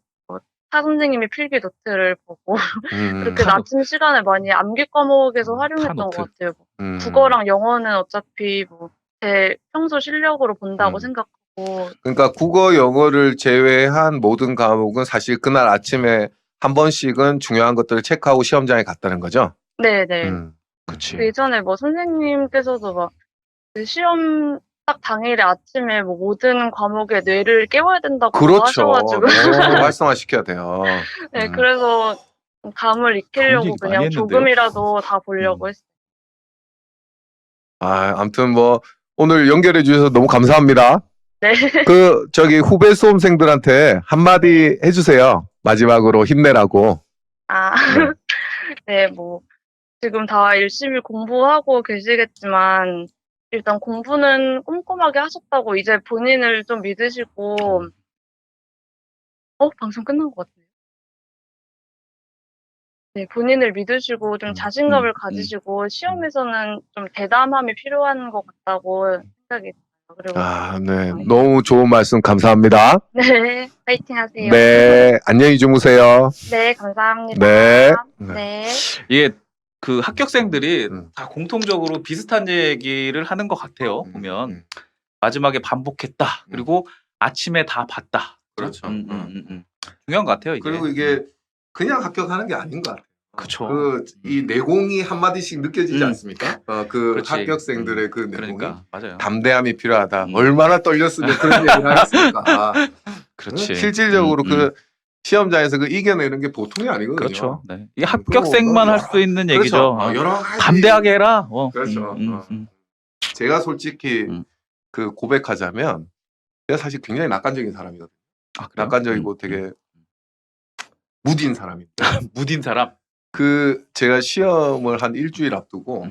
타 선생님이 필기 노트를 보고 그렇게 아침 시간에 많이 암기 과목에서 활용했던 것 같아요. 국어랑 영어는 어차피 뭐 제 평소 실력으로 본다고 생각하고. 그러니까 국어, 영어를 제외한 모든 과목은 사실 그날 아침에 한 번씩은 중요한 것들을 체크하고 시험장에 갔다는 거죠? 네네. 그치. 예전에 뭐 선생님께서도 막 그 시험 딱 당일에 아침에 뭐 모든 과목에 뇌를 깨워야 된다고 그렇죠. 하셔가지고. 활성화시켜야 돼요. 네, 그래서 감을 익히려고 얘기 많이 그냥 했는데요? 조금이라도 다 보려고 했어요. 아무튼 뭐 오늘 연결해 주셔서 너무 감사합니다. 네. 후배 수험생들한테 한마디 해주세요. 마지막으로 힘내라고. 네, 뭐 지금 다 열심히 공부하고 계시겠지만 일단 공부는 꼼꼼하게 하셨다고 이제 본인을 좀 믿으시고 방송 끝난 것 같아요. 네, 본인을 믿으시고 좀 자신감을 가지시고 시험에서는 좀 대담함이 필요한 것 같다고 생각이 들어요. 그리고 네. 너무 좋은 말씀 감사합니다. 네, 파이팅 하세요. 네. 안녕히 주무세요. 네, 감사합니다. 네. 네. 이게 그 합격생들이 다 공통적으로 비슷한 얘기를 하는 것 같아요. 보면 마지막에 반복했다. 그리고 아침에 다 봤다. 그렇죠. 중요한 것 같아요. 이게. 그리고 이게 그냥 합격하는 게 아닌 것 같아요. 그쵸. 이 내공이 한마디씩 느껴지지 않습니까? 그렇지. 합격생들의 그 내공이. 그러니까 맞아요. 담대함이 필요하다. 얼마나 떨렸으면 그런 얘기를 하겠습니까? 그렇지. 실질적으로 시험장에서 그 이겨내는 게 보통이 아니거든요. 그렇죠. 네. 이게 합격생만 할 수 있는 그렇죠. 얘기죠. 여러 가지. 담대하게 해라. 그렇죠. 제가 솔직히 그 고백하자면 제가 사실 굉장히 낙관적인 사람이거든요. 아, 그래요? 낙관적이고 되게 무딘 사람인데 무딘 사람. 그 제가 시험을 한 일주일 앞두고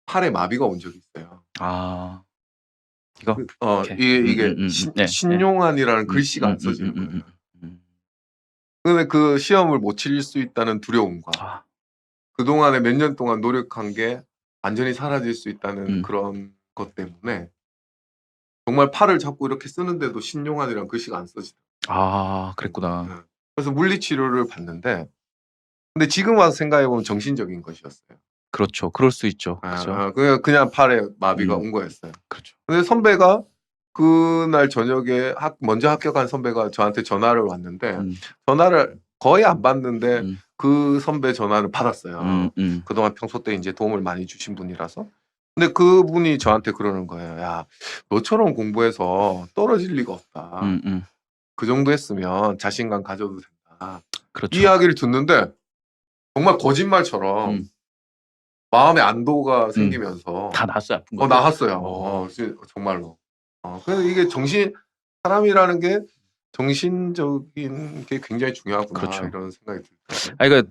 팔에 마비가 온 적이 있어요. 아, 이거 이게 네, 신용환이라는 글씨가 안 써지는 거예요. 근데 그 시험을 못 칠 수 있다는 두려움과 아. 그동안에 몇 년 동안 노력한 게 완전히 사라질 수 있다는 그런 것 때문에 정말 팔을 잡고 이렇게 쓰는데도 신용환이라는 글씨가 안 써지더라고요. 아, 그랬구나. 그래서 물리치료를 받는데 근데 지금 와서 생각해보면 정신적인 것이었어요. 그렇죠. 그럴 수 있죠. 그렇죠. 그냥 팔에 마비가 온 거였어요. 그렇죠. 근데 선배가 그날 저녁에 먼저 합격한 선배가 저한테 전화를 왔는데 전화를 거의 안 받는데 그 선배 전화는 받았어요. 그동안 평소 때 이제 도움을 많이 주신 분이라서. 근데 그분이 저한테 그러는 거예요. 야, 너처럼 공부해서 떨어질 리가 없다. 그 정도 했으면 자신감 가져도 된다. 그렇죠. 이 이야기를 듣는데 정말 거짓말처럼 마음의 안도가 생기면서 다 났어요. 아픈 거. 나았어요. 정말로. 그래서 이게 사람이라는 게 정신적인 게 굉장히 중요하구나. 그렇죠. 이런 생각이 들어요. 아니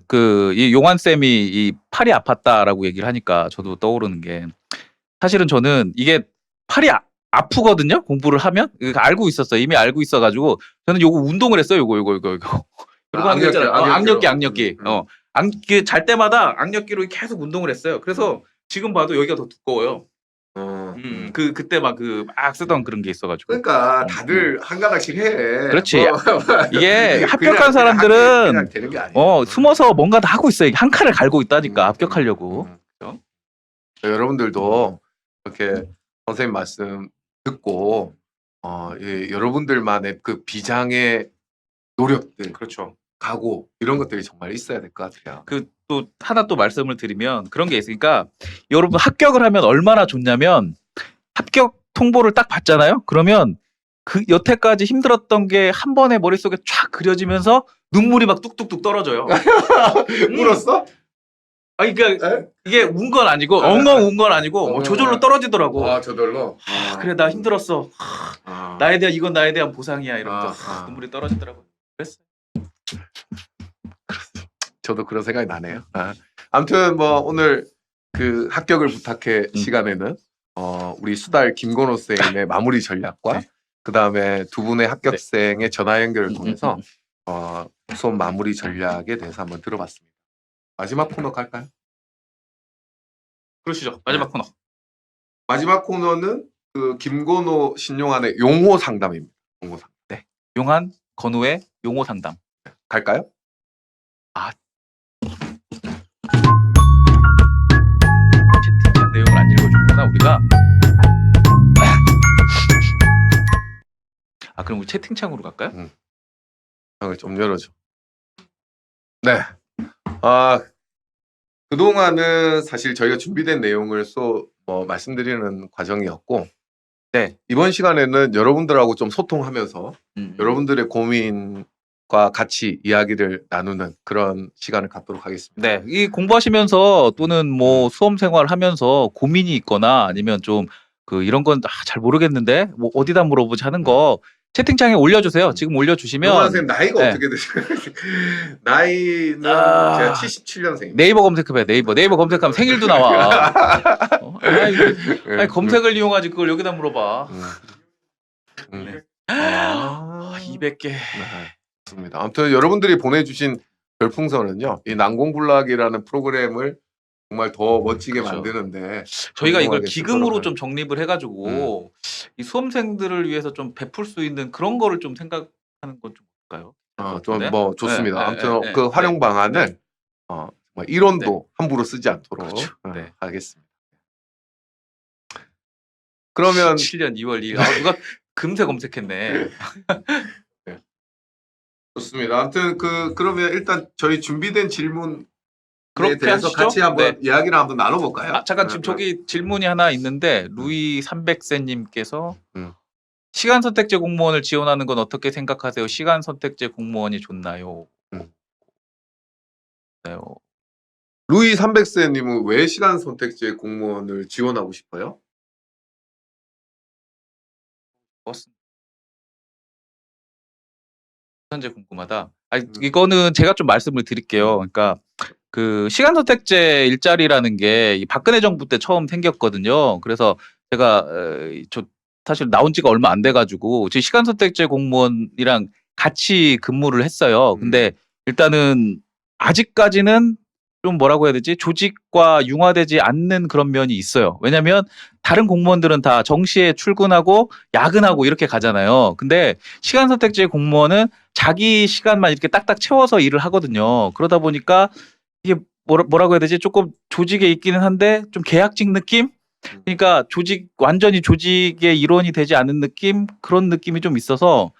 이 용환 쌤이 이 팔이 아팠다라고 얘기를 하니까 저도 떠오르는 게 사실은 저는 이게 팔이 아프거든요. 공부를 하면 알고 있었어요. 이미 알고 있어가지고 저는 요거 운동을 했어요. 요거. 그리고 하는 거 있잖아요. 악력기. 잘 때마다 악력기로 계속 운동을 했어요. 그래서 지금 봐도 여기가 더 두꺼워요. 그때 막 쓰던 그런 게 있어가지고. 그러니까 다들 한가닥씩 해. 그렇지. 이게 합격한 사람들은 그냥 되는 게 아니에요. 숨어서 뭔가 다 하고 있어요. 한 칸을 갈고 있다니까 합격하려고. 그렇죠? 여러분들도 이렇게 선생님 말씀 듣고 여러분들만의 그 비장의 노력들, 그렇죠. 각오 이런 것들이 정말 있어야 될 것 같아요. 또 하나 또 말씀을 드리면 그런 게 있으니까 여러분 합격을 하면 얼마나 좋냐면 합격 통보를 딱 받잖아요. 그러면 그 여태까지 힘들었던 게 한 번에 머릿속에 쫙 그려지면서 눈물이 막 뚝뚝뚝 떨어져요. 울었어? 아니 그러니까 이게 운 건 아니고 엉엉 운 건 아니고 저절로 떨어지더라고. 저절로. 그래 나 힘들었어. 이건 나에 대한 보상이야 이러면서 눈물이 떨어지더라고요. 그랬어요. 저도 그런 생각이 나네요. 아무튼 뭐 오늘 그 합격을 부탁해 시간에는 우리 수달 김건호 쌤의 마무리 전략과 그 다음에 두 분의 합격생의 전화 연결을 통해서 수업 마무리 전략에 대해서 한번 들어봤습니다. 마지막 코너 갈까요? 그러시죠. 마지막 코너. 마지막 코너는 그 김건호 신용환의 용호 상담입니다. 용호 상담. 네. 용환 건우의 용호 상담. 갈까요? 채팅창 내용을 안 읽어줬구나 우리가. 그럼 우리 채팅창으로 갈까요? 창을 좀 열어줘. 네. 그동안은 사실 저희가 준비된 내용을 말씀드리는 과정이었고, 네. 이번 시간에는 여러분들하고 좀 소통하면서 여러분들의 고민과 같이 이야기를 나누는 그런 시간을 갖도록 하겠습니다. 네. 이 공부하시면서 또는 뭐 수험 생활 하면서 고민이 있거나 아니면 좀 이런 건 잘 모르겠는데 뭐 어디다 물어보지 하는 거 채팅창에 올려주세요. 지금 올려주시면. 선생님 나이가 네. 어떻게 되세요? 나이는 제가 77년생입니다. 네이버 검색해봐요. 네이버 검색하면 생일도 나와. 검색을 이용하지 그걸 여기다 물어봐. 200개. 좋습니다. 아무튼 여러분들이 보내주신 별풍선은요, 이 난공불락이라는 프로그램을 정말 더 멋지게 그렇죠. 만드는데 저희가 이걸 공정하게 기금으로 쓰도록 좀 정립을 해가지고 이 수험생들을 위해서 좀 베풀 수 있는 그런 거를 좀 생각하는 건 좀 볼까요? 좀 뭐 좋습니다. 네, 아무튼 네, 그 네, 활용 네. 방안을 정말 1원도 함부로 쓰지 않도록 그렇죠. 네. 하겠습니다. 그러면 7년 2월 2일. 누가 금세 검색했네. 좋습니다. 아무튼 그러면 일단 저희 준비된 질문 그렇게 대해서 하시죠? 같이 한번 네. 이야기를 한번 나눠볼까요? 잠깐 지금 저기 질문이 하나 있는데 루이 300세님께서 시간 선택제 공무원을 지원하는 건 어떻게 생각하세요? 시간 선택제 공무원이 좋나요? 네. 루이 300세님은 왜 시간 선택제 공무원을 지원하고 싶어요? 현재 궁금하다. 아니, 이거는 제가 좀 말씀을 드릴게요. 그러니까 그 시간 선택제 일자리라는 게 이 박근혜 정부 때 처음 생겼거든요. 그래서 제가 저 사실 나온 지가 얼마 안 돼가지고 제 시간 선택제 공무원이랑 같이 근무를 했어요. 근데 일단은 아직까지는 좀 뭐라고 해야 되지? 조직과 융화되지 않는 그런 면이 있어요. 왜냐면 다른 공무원들은 다 정시에 출근하고 야근하고 이렇게 가잖아요. 근데 시간 선택제 공무원은 자기 시간만 이렇게 딱딱 채워서 일을 하거든요. 그러다 보니까 이게 뭐라고 해야 되지? 조금 조직에 있기는 한데 좀 계약직 느낌? 그러니까 완전히 조직의 일원이 되지 않은 느낌? 그런 느낌이 좀 있어서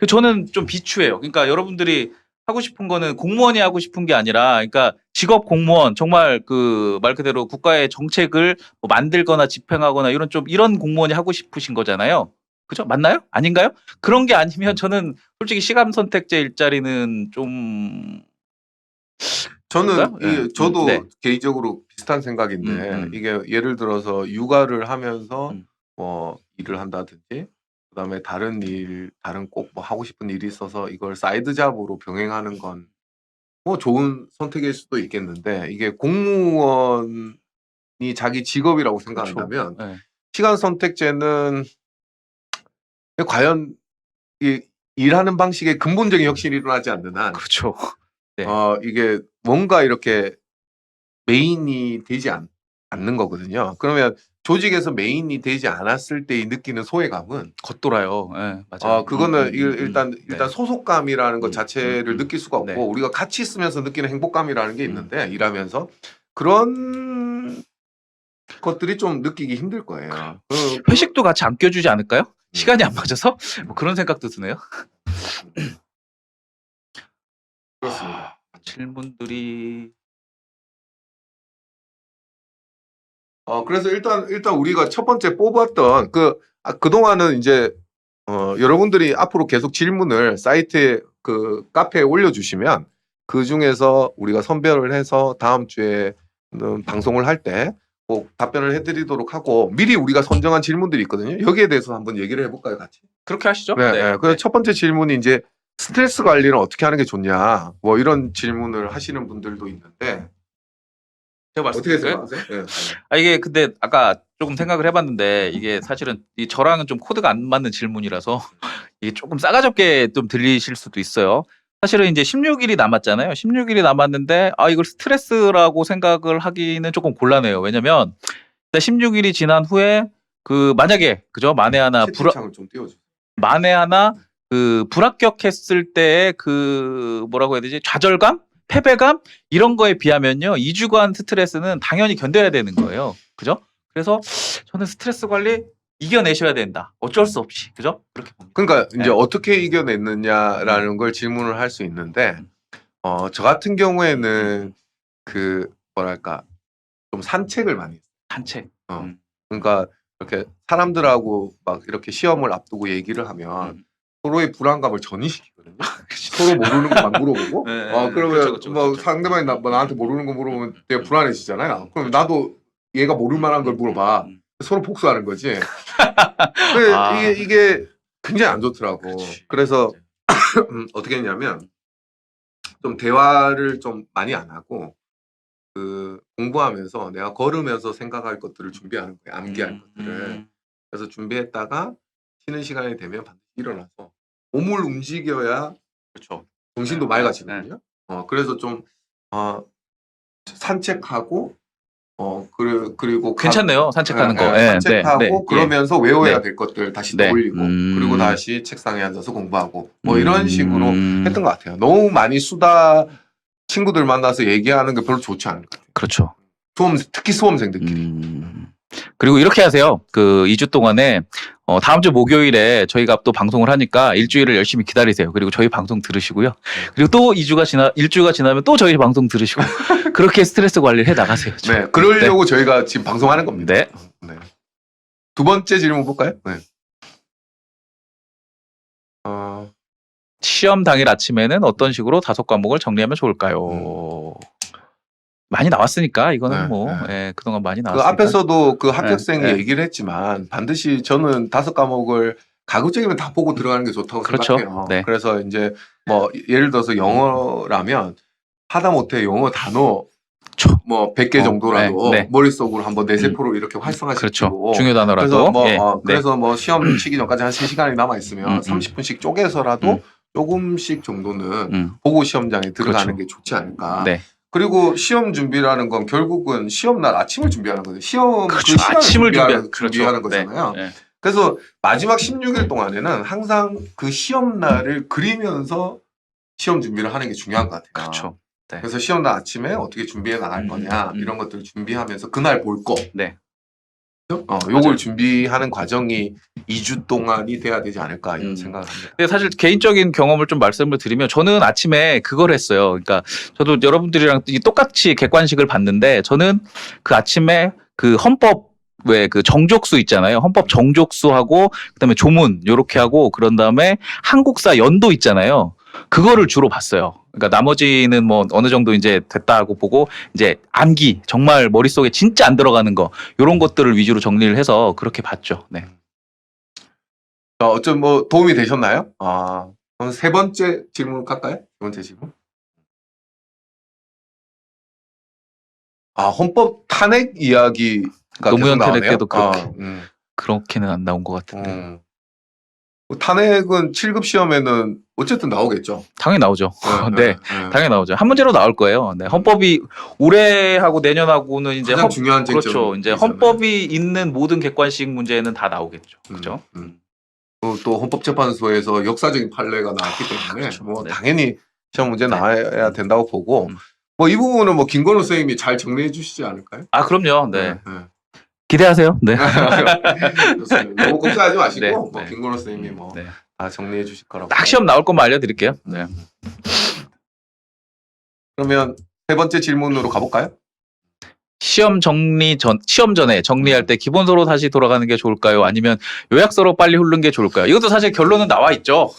저는 좀 비추해요. 그러니까 여러분들이 하고 싶은 거는 공무원이 하고 싶은 게 아니라, 그러니까 직업 공무원, 정말 그 말 그대로 국가의 정책을 뭐 만들거나 집행하거나 이런 공무원이 하고 싶으신 거잖아요. 그죠? 맞나요? 아닌가요? 그런 게 아니면 저는 솔직히 시간 선택제 일자리는 좀 저는 그런가요? 저도 네. 개인적으로 비슷한 생각인데 이게 예를 들어서 육아를 하면서 뭐 일을 한다든지 그다음에 다른 꼭 뭐 하고 싶은 일이 있어서 이걸 사이드 잡으로 병행하는 건 뭐 좋은 선택일 수도 있겠는데 이게 공무원이 자기 직업이라고 생각한다면 네. 시간 선택제는 과연 이 일하는 방식에 근본적인 혁신이 일어나지 않는 한 그렇죠. 네. 이게 뭔가 이렇게 메인이 되지 않는 거거든요. 그러면 조직에서 메인이 되지 않았을 때 느끼는 소외감은 겉돌아요. 네, 맞아요. 그거는 일단 네. 소속감이라는 것 자체를 느낄 수가 없고 네. 우리가 같이 있으면서 느끼는 행복감이라는 게 있는데 일하면서 그런 것들이 좀 느끼기 힘들 거예요. 회식도 같이 안 껴주지 않을까요? 시간이 안 맞아서? 뭐 그런 생각도 드네요. 그렇습니다. 질문들이 그래서 일단 우리가 첫 번째 뽑았던 그동안은 이제 여러분들이 앞으로 계속 질문을 사이트에 그 카페에 올려주시면 그 중에서 우리가 선별을 해서 다음 주에 방송을 할 때 꼭 답변을 해드리도록 하고 미리 우리가 선정한 질문들이 있거든요. 여기에 대해서 한번 얘기를 해볼까요, 같이? 그렇게 하시죠. 네. 그래서 첫 번째 질문이 이제 스트레스 관리는 어떻게 하는 게 좋냐, 뭐 이런 질문을 하시는 분들도 있는데 제가 어떻게 말씀드릴까요? 생각하세요? 이게 근데 아까 조금 생각을 해봤는데 이게 사실은 저랑은 좀 코드가 안 맞는 질문이라서 이게 조금 싸가지 없게 좀 들리실 수도 있어요. 사실은 이제 16일이 남았잖아요. 16일이 남았는데 이걸 스트레스라고 생각을 하기는 조금 곤란해요. 왜냐면 16일이 지난 후에 만약에 그죠? 채팅창을 좀 띄워주세요. 만에 하나 불합격했을 때의 뭐라고 해야 되지? 좌절감? 패배감? 이런 거에 비하면요. 2주간 스트레스는 당연히 견뎌야 되는 거예요. 그죠? 그래서 저는 스트레스 관리 이겨내셔야 된다. 어쩔 수 없이. 그죠? 그렇게 봅니다. 그러니까 이제 네. 어떻게 이겨냈느냐라는 걸 질문을 할 수 있는데 저 같은 경우에는 뭐랄까 좀 산책을 많이 했어요. 산책. 그러니까 이렇게 사람들하고 막 이렇게 시험을 앞두고 얘기를 하면 서로의 불안감을 전이시키거든요. 서로 모르는 것만 물어보고 네, 그러면 그렇죠. 상대방이 나한테 모르는 거 물어보면 되게 불안해지잖아요. 그럼 나도 얘가 모를 만한 걸 물어봐. 서로 복수하는 거지. 이게 굉장히 안 좋더라고. 그래서 어떻게 했냐면 좀 대화를 좀 많이 안 하고 공부하면서 내가 걸으면서 생각할 것들을 준비하는 거예요. 암기할 것들을. 그래서 준비했다가 쉬는 시간이 되면 반드시 일어나서 몸을 움직여야 그렇죠. 정신도 맑아지거든요. 그래서 좀 산책하고 그리고 괜찮네요. 산책하는 거. 산책하고 그러면서 외워야 네. 될 것들 다시 네. 떠올리고 그리고 다시 책상에 앉아서 공부하고 뭐 이런 식으로 했던 것 같아요. 너무 많이 친구들 만나서 얘기하는 게 별로 좋지 않은 것 같아요. 그렇죠. 특히 수험생들끼리. 그리고 이렇게 하세요. 2주 동안에 다음 주 목요일에 저희가 또 방송을 하니까 일주일을 열심히 기다리세요. 그리고 저희 방송 들으시고요. 그리고 또 일주가 지나면 또 저희 방송 들으시고 그렇게 스트레스 관리를 해 나가세요. 네, 그러려고 저희가 지금 방송하는 겁니다. 네. 두 번째 질문 볼까요? 네. 시험 당일 아침에는 어떤 식으로 5과목을 정리하면 좋을까요? 많이 나왔으니까 이거는 네, 뭐 네. 예, 그동안 많이 그 나왔으니까. 앞에서도 그 합격생이 네. 얘기를 했지만 반드시 저는 5과목을 가급적이면 다 보고 들어가는 게 좋다고 그렇죠. 생각해요. 네. 그래서 이제 뭐 예를 들어서 영어라면 하다못해 영어 단어 뭐 100개 정도라도 네, 네. 머릿속으로 한번 뇌세포로 이렇게 활성화시키고 그렇죠. 중요 단어라도. 그래서 뭐 예, 네. 그래서 뭐 시험 치기 전까지 한 3시간이 남아 있으면 30분씩 쪼개서라도 음. 조금씩 정도는 음. 보고 시험장에 들어가는 그렇죠. 게 좋지 않을까. 네. 그리고 시험 준비라는 건 결국은 시험 날 아침을 준비하는 거죠. 시험 그렇죠. 그 시간을 아침을 준비하는 그렇죠. 거잖아요. 네. 네. 그래서 마지막 16일 동안에는 항상 그 시험 날을 그리면서 시험 준비를 하는 게 중요한 것 같아요. 그렇죠. 네. 그래서 시험 날 아침에 어떻게 준비해 나갈 거냐 이런 것들을 준비하면서 그날 볼 거. 네. 요걸 맞아요. 준비하는 과정이 2주 동안이 돼야 되지 않을까 이런 생각을 합니다. 근데 사실 개인적인 경험을 좀 말씀을 드리면 저는 아침에 그걸 했어요. 그러니까 저도 여러분들이랑 똑같이 객관식을 봤는데 저는 그 아침에 그 헌법 왜 그 정족수 있잖아요. 헌법 정족수하고 그다음에 조문 요렇게 하고 그런 다음에 한국사 연도 있잖아요. 그거를 주로 봤어요. 그러니까 나머지는 뭐 어느 정도 이제 됐다 하고 보고 이제 암기 정말 머릿속에 진짜 안 들어가는 거 요런 것들을 위주로 정리를 해서 그렇게 봤죠. 네. 자, 어쩜 뭐 도움이 되셨나요? 그럼 3번째 질문 갈까요? 2번째 질문. 헌법 탄핵 이야기가 노무현 계속 탄핵 나오네요. 때도 그렇게는 안 나온 것 같은데. 탄핵은 7급 시험에는 어쨌든 나오겠죠. 당연히 나오죠. 네. 당연히 나오죠. 한 문제로 나올 거예요. 네. 헌법이 올해하고 내년하고는 이제 가장 중요한 쟁점. 그렇죠. 이제 헌법이 있는 모든 객관식 문제는 다 나오겠죠. 그렇죠. 또 헌법재판소에서 역사적인 판례가 나왔기 때문에 그렇죠. 뭐 네. 당연히 시험 문제 네. 나와야 된다고 보고 뭐 이 부분은 뭐 김건우 선생님이 잘 정리해 주시지 않을까요? 아, 그럼요. 네. 기대하세요. 네. 좋습니다. 너무 걱정하지 마시고 네. 뭐 네. 김건우 선생님이 뭐 다 네. 정리해 주실 거라고. 딱 시험 나올 것만 알려드릴게요. 네. 그러면 3번째 질문으로 가볼까요? 시험 전에 정리할 때 기본서로 다시 돌아가는 게 좋을까요? 아니면 요약서로 빨리 훑는 게 좋을까요? 이것도 사실 결론은 나와 있죠.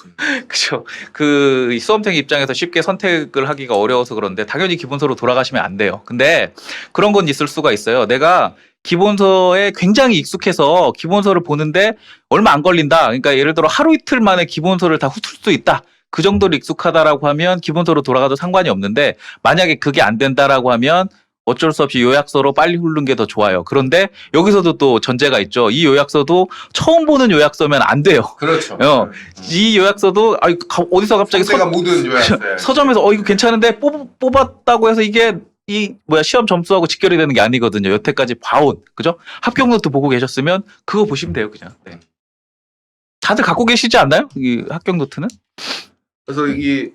그죠? 그 수험생 입장에서 쉽게 선택을 하기가 어려워서 그런데 당연히 기본서로 돌아가시면 안 돼요. 근데 그런 건 있을 수가 있어요. 내가 기본서에 굉장히 익숙해서 기본서를 보는데 얼마 안 걸린다. 그러니까 예를 들어 하루 이틀 만에 기본서를 다 훑을 수 있다. 그 정도로 익숙하다라고 하면 기본서로 돌아가도 상관이 없는데 만약에 그게 안 된다라고 하면 어쩔 수 없이 요약서로 빨리 훑는 게 더 좋아요. 그런데 여기서도 또 전제가 있죠. 이 요약서도 처음 보는 요약서면 안 돼요. 그렇죠. 이 요약서도 어디서 갑자기 성세가 묻은 요약서. 서점에서 이거 괜찮은데 뽑았다고 해서 이게 시험 점수하고 직결이 되는 게 아니거든요. 여태까지 봐온 그죠? 합격 노트 보고 계셨으면 그거 보시면 돼요, 그냥. 네. 다들 갖고 계시지 않나요? 이 합격 노트는? 그래서 이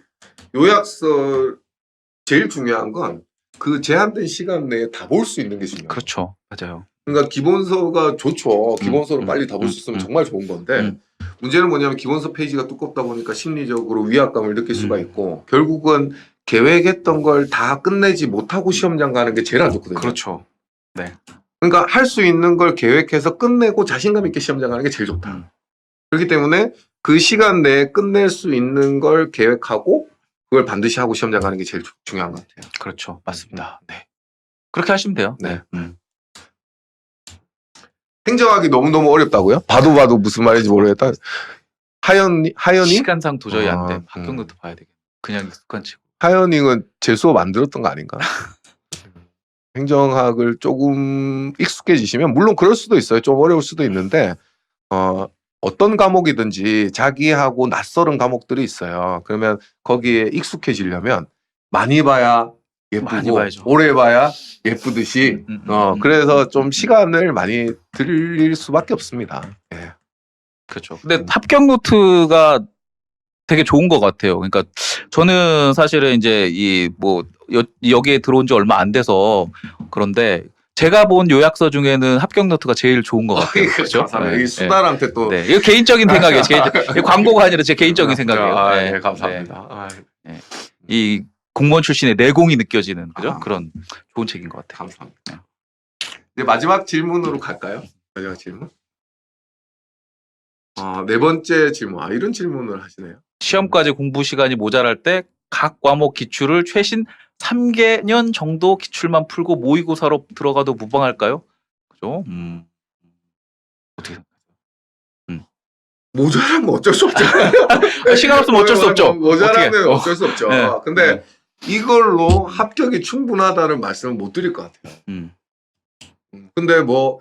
요약서 제일 중요한 건 그 제한된 시간 내에 다 볼 수 있는 게 중요해요. 그렇죠, 맞아요. 그러니까 기본서가 좋죠. 기본서로 빨리 다 볼 수 있으면 정말 좋은 건데 문제는 뭐냐면 기본서 페이지가 두껍다 보니까 심리적으로 위압감을 느낄 수가 있고 결국은 계획했던 걸 다 끝내지 못하고 시험장 가는 게 제일 안 좋거든요. 그렇죠. 네. 그러니까 할 수 있는 걸 계획해서 끝내고 자신감 있게 시험장 가는 게 제일 좋다. 그렇기 때문에 그 시간 내에 끝낼 수 있는 걸 계획하고 그걸 반드시 하고 시험장 가는 게 제일 중요한 것 같아요. 그렇죠, 맞습니다. 네. 그렇게 하시면 돼요. 네. 행정하기 너무너무 어렵다고요? 봐도 무슨 말인지 모르겠다. 하연이? 시간상 도저히 안 돼. 아, 합격 노트 봐야 되겠네. 그냥 익숙한 치고. 하연이는 제 수업 안 들었던 거 아닌가? 행정학을 조금 익숙해지시면 물론 그럴 수도 있어요. 좀 어려울 수도 있는데 어떤 과목이든지 자기하고 낯설은 과목들이 있어요. 그러면 거기에 익숙해지려면 많이 봐야 예쁘고 많이 봐야죠. 오래 봐야 예쁘듯이 그래서 좀 시간을 많이 들일 수밖에 없습니다. 예. 그렇죠. 근데 합격 노트가 되게 좋은 것 같아요. 그러니까 저는 사실은 이제 여기에 들어온 지 얼마 안 돼서 그런데 제가 본 요약서 중에는 합격 노트가 제일 좋은 것 같아요. 그렇죠? 이 수달한테 또 네. 이거 개인적인 생각이에요. 이거 광고가 아니라 제 개인적인 생각이에요. 네, 감사합니다. 네. 이 공무원 출신의 내공이 느껴지는 그죠? 그런 좋은 책인 것 같아요. 감사합니다. 이제 마지막 질문으로 갈까요? 마지막 질문. 4번째 질문. 이런 질문을 하시네요. 시험까지 공부 시간이 모자랄 때 각 과목 기출을 최신 3개년 정도 기출만 풀고 모의고사로 들어가도 무방할까요? 그죠? 어떻게 모자라면 어쩔 수 없잖아요. 시간 없으면 어쩔 수 없죠. 모자라면 어떻게? 어쩔 수 없죠. 네. 근데 네. 이걸로 합격이 충분하다는 말씀은 못 드릴 것 같아요. 근데 뭐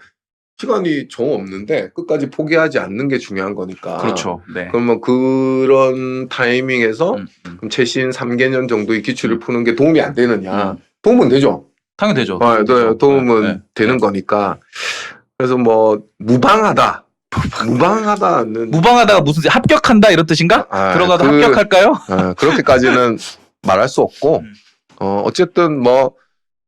시간이 정 없는데 끝까지 포기하지 않는 게 중요한 거니까. 그렇죠. 네. 그러면 그런 타이밍에서 그럼 최신 3개년 정도의 기출을 푸는 게 도움이 안 되느냐? 도움은 되죠. 당연히 되죠. 네, 도움은 네. 되는 거니까. 그래서 뭐 무방하다는 무방하다가 무슨 합격한다 이런 뜻인가? 들어가도 합격할까요? 그렇게까지는 말할 수 없고 어쨌든 뭐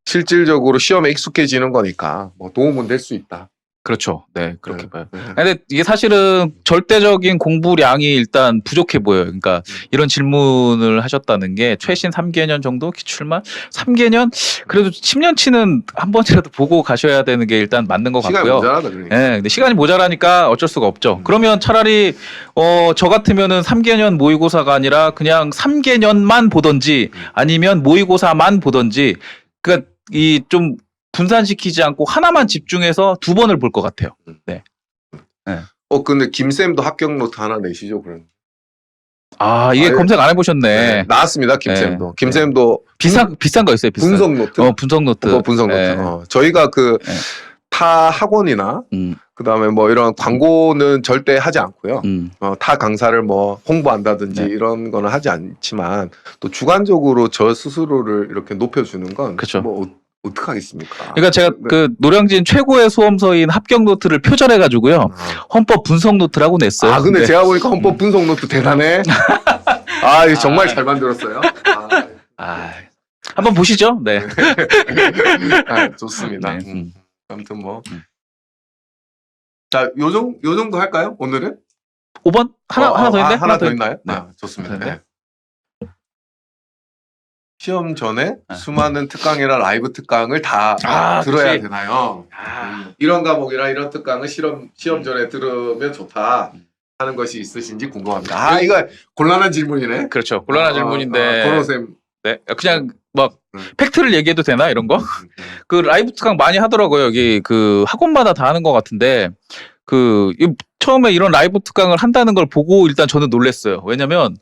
실질적으로 시험에 익숙해지는 거니까 뭐 도움은 될 수 있다. 그렇죠. 네, 그렇게 네. 봐요. 네. 근데 이게 사실은 절대적인 공부량이 일단 부족해 보여요. 그러니까 이런 질문을 하셨다는 게 최신 3개년 정도 기출만 3개년 그래도 10년치는 한 번이라도 보고 가셔야 되는 게 일단 맞는 것 시간이 같고요. 모자라다 그러니까. 네, 근데 시간이 모자라니까 어쩔 수가 없죠. 그러면 차라리 저 같으면은 3개년 모의고사가 아니라 그냥 3개년만 보던지 아니면 모의고사만 보던지 그러니까 이 좀 분산시키지 않고 하나만 집중해서 2번을 볼 것 같아요. 네. 근데 김쌤도 합격 노트 하나 내시죠, 그럼. 아, 이게 아예- 검색 안 해보셨네. 네, 나왔습니다, 김쌤도. 네. 김쌤도 비싼 거 있어요, 비싼. 분석 노트. 분석 노트. 분석 노트. 네. 저희가 그 네. 타 학원이나 그다음에 뭐 이런 광고는 절대 하지 않고요. 타 강사를 뭐 홍보한다든지 네. 이런 거는 하지 않지만 또 주관적으로 저 스스로를 이렇게 높여주는 건 그쵸. 뭐 어떡하겠습니까? 그러니까 제가 네. 그 노량진 최고의 수험서인 합격 노트를 표절해가지고요. 헌법 분석 노트라고 냈어요. 근데 네. 제가 보니까 헌법 분석 노트 대단해. 이거 정말 잘 만들었어요. 한번 보시죠. 네. 좋습니다. 네. 아무튼 뭐. 자, 요 정도 할까요? 오늘은? 5번? 하나 더 있는데? 하나 더 있나요? 네. 좋습니다. 네. 네. 시험 전에 네. 수많은 특강이나 라이브 특강을 다 들어야 그치. 되나요? 이런 과목이나 이런 특강을 시험 전에 들으면 좋다 하는 것이 있으신지 궁금합니다. 이거 곤란한 질문이네. 그렇죠. 곤란한 질문인데. 권호쌤. 네. 그냥 막 음. 팩트를 얘기해도 되나 이런 거? 그 라이브 특강 많이 하더라고요. 여기 그 학원마다 다 하는 것 같은데 처음에 이런 라이브 특강을 한다는 걸 보고 일단 저는 놀랐어요. 왜냐면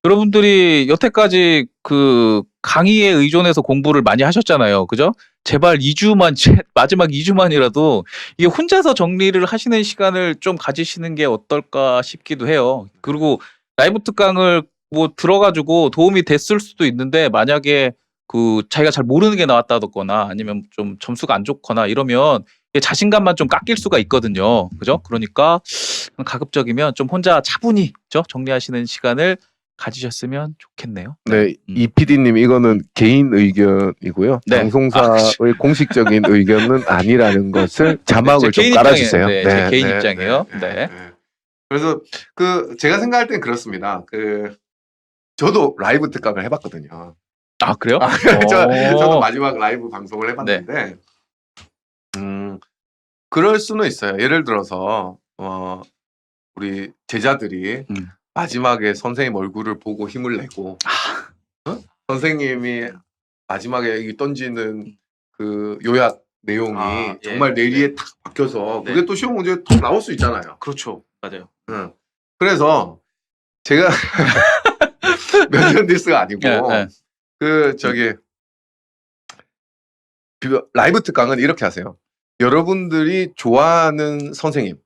여러분들이 여태까지 그 강의에 의존해서 공부를 많이 하셨잖아요. 그죠? 제발 마지막 2주만이라도 이게 혼자서 정리를 하시는 시간을 좀 가지시는 게 어떨까 싶기도 해요. 그리고 라이브 특강을 뭐 들어가지고 도움이 됐을 수도 있는데 만약에 그 자기가 잘 모르는 게 나왔다거나 아니면 좀 점수가 안 좋거나 이러면 이게 자신감만 좀 깎일 수가 있거든요. 그죠? 그러니까 가급적이면 좀 혼자 차분히 정리하시는 시간을 가지셨으면 좋겠네요. 네, 이 PD님 이거는 개인 의견이고요. 네. 방송사의 공식적인 의견은 아니라는 것을 자막을 제 좀 개인 깔아주세요. 입장이에요. 네, 제 개인 입장이에요. 네. 그래서 제가 생각할 땐 그렇습니다. 저도 라이브 특강을 해봤거든요. 아, 그래요? 저도 마지막 라이브 방송을 해봤는데, 그럴 수는 있어요. 예를 들어서 우리 제자들이 마지막에 선생님 얼굴을 보고 힘을 내고, 선생님이 마지막에 이 던지는 그 요약 내용이 정말 뇌리에 탁 박혀서 그게 또 시험 문제에 톡 나올 수 있잖아요. 그렇죠. 맞아요. 그래서 제가 면전 디스가 아니고 라이브 특강은 이렇게 하세요. 여러분들이 좋아하는 선생님,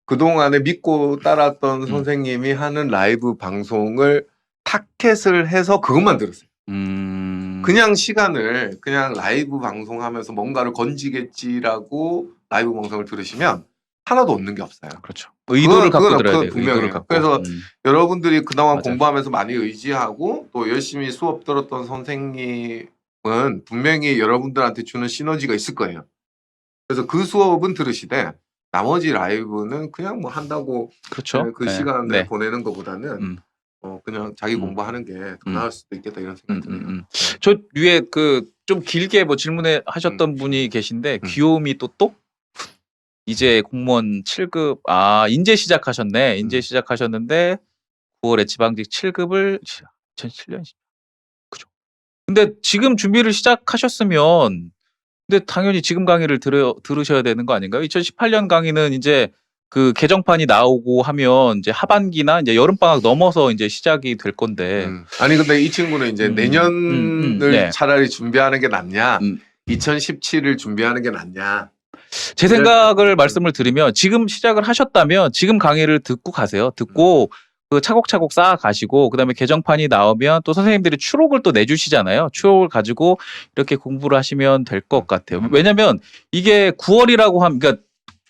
그동안에 믿고 따랐던 선생님이 하는 라이브 방송을 타켓을 해서 그것만 들으세요. 그냥 시간을 그냥 라이브 방송하면서 뭔가를 건지겠지라고 라이브 방송을 들으시면 하나도 얻는 게 없어요. 그렇죠. 의도를 갖고 그건 들어야 돼요. 분명해요. 의도를 갖고. 그래서 여러분들이 그동안 맞아요. 공부하면서 많이 의지하고 또 열심히 수업 들었던 선생님은 분명히 여러분들한테 주는 시너지가 있을 거예요. 그래서 그 수업은 들으시되 나머지 라이브는 그냥 뭐 한다고 그렇죠. 그 네. 시간을 네. 보내는 것보다는 그냥 자기 공부하는 게 더 나을 수도 있겠다 이런 생각이 드네요. 저 위에 좀 길게 뭐 질문해 하셨던 분이 계신데 귀요미 또똑 이제 공무원 7급 인제 시작하셨네. 인제 시작하셨는데 9월에 지방직 7급을 2007년 그죠. 근데 지금 준비를 시작하셨으면 근데 당연히 지금 강의를 들으셔야 되는 거 아닌가요? 2018년 강의는 이제 그 개정판이 나오고 하면 이제 하반기나 이제 여름 방학 넘어서 이제 시작이 될 건데. 아니 근데 이 친구는 이제 내년을 네. 차라리 준비하는 게 낫냐, 2017을 준비하는 게 낫냐. 제 생각을 말씀을 드리면 지금 시작을 하셨다면 지금 강의를 듣고 가세요. 듣고 그 차곡차곡 쌓아 가시고 그다음에 개정판이 나오면 또 선생님들이 추록을 또 내주시잖아요. 추록을 가지고 이렇게 공부를 하시면 될 것 같아요. 왜냐하면 이게 9월이라고 하면 그러니까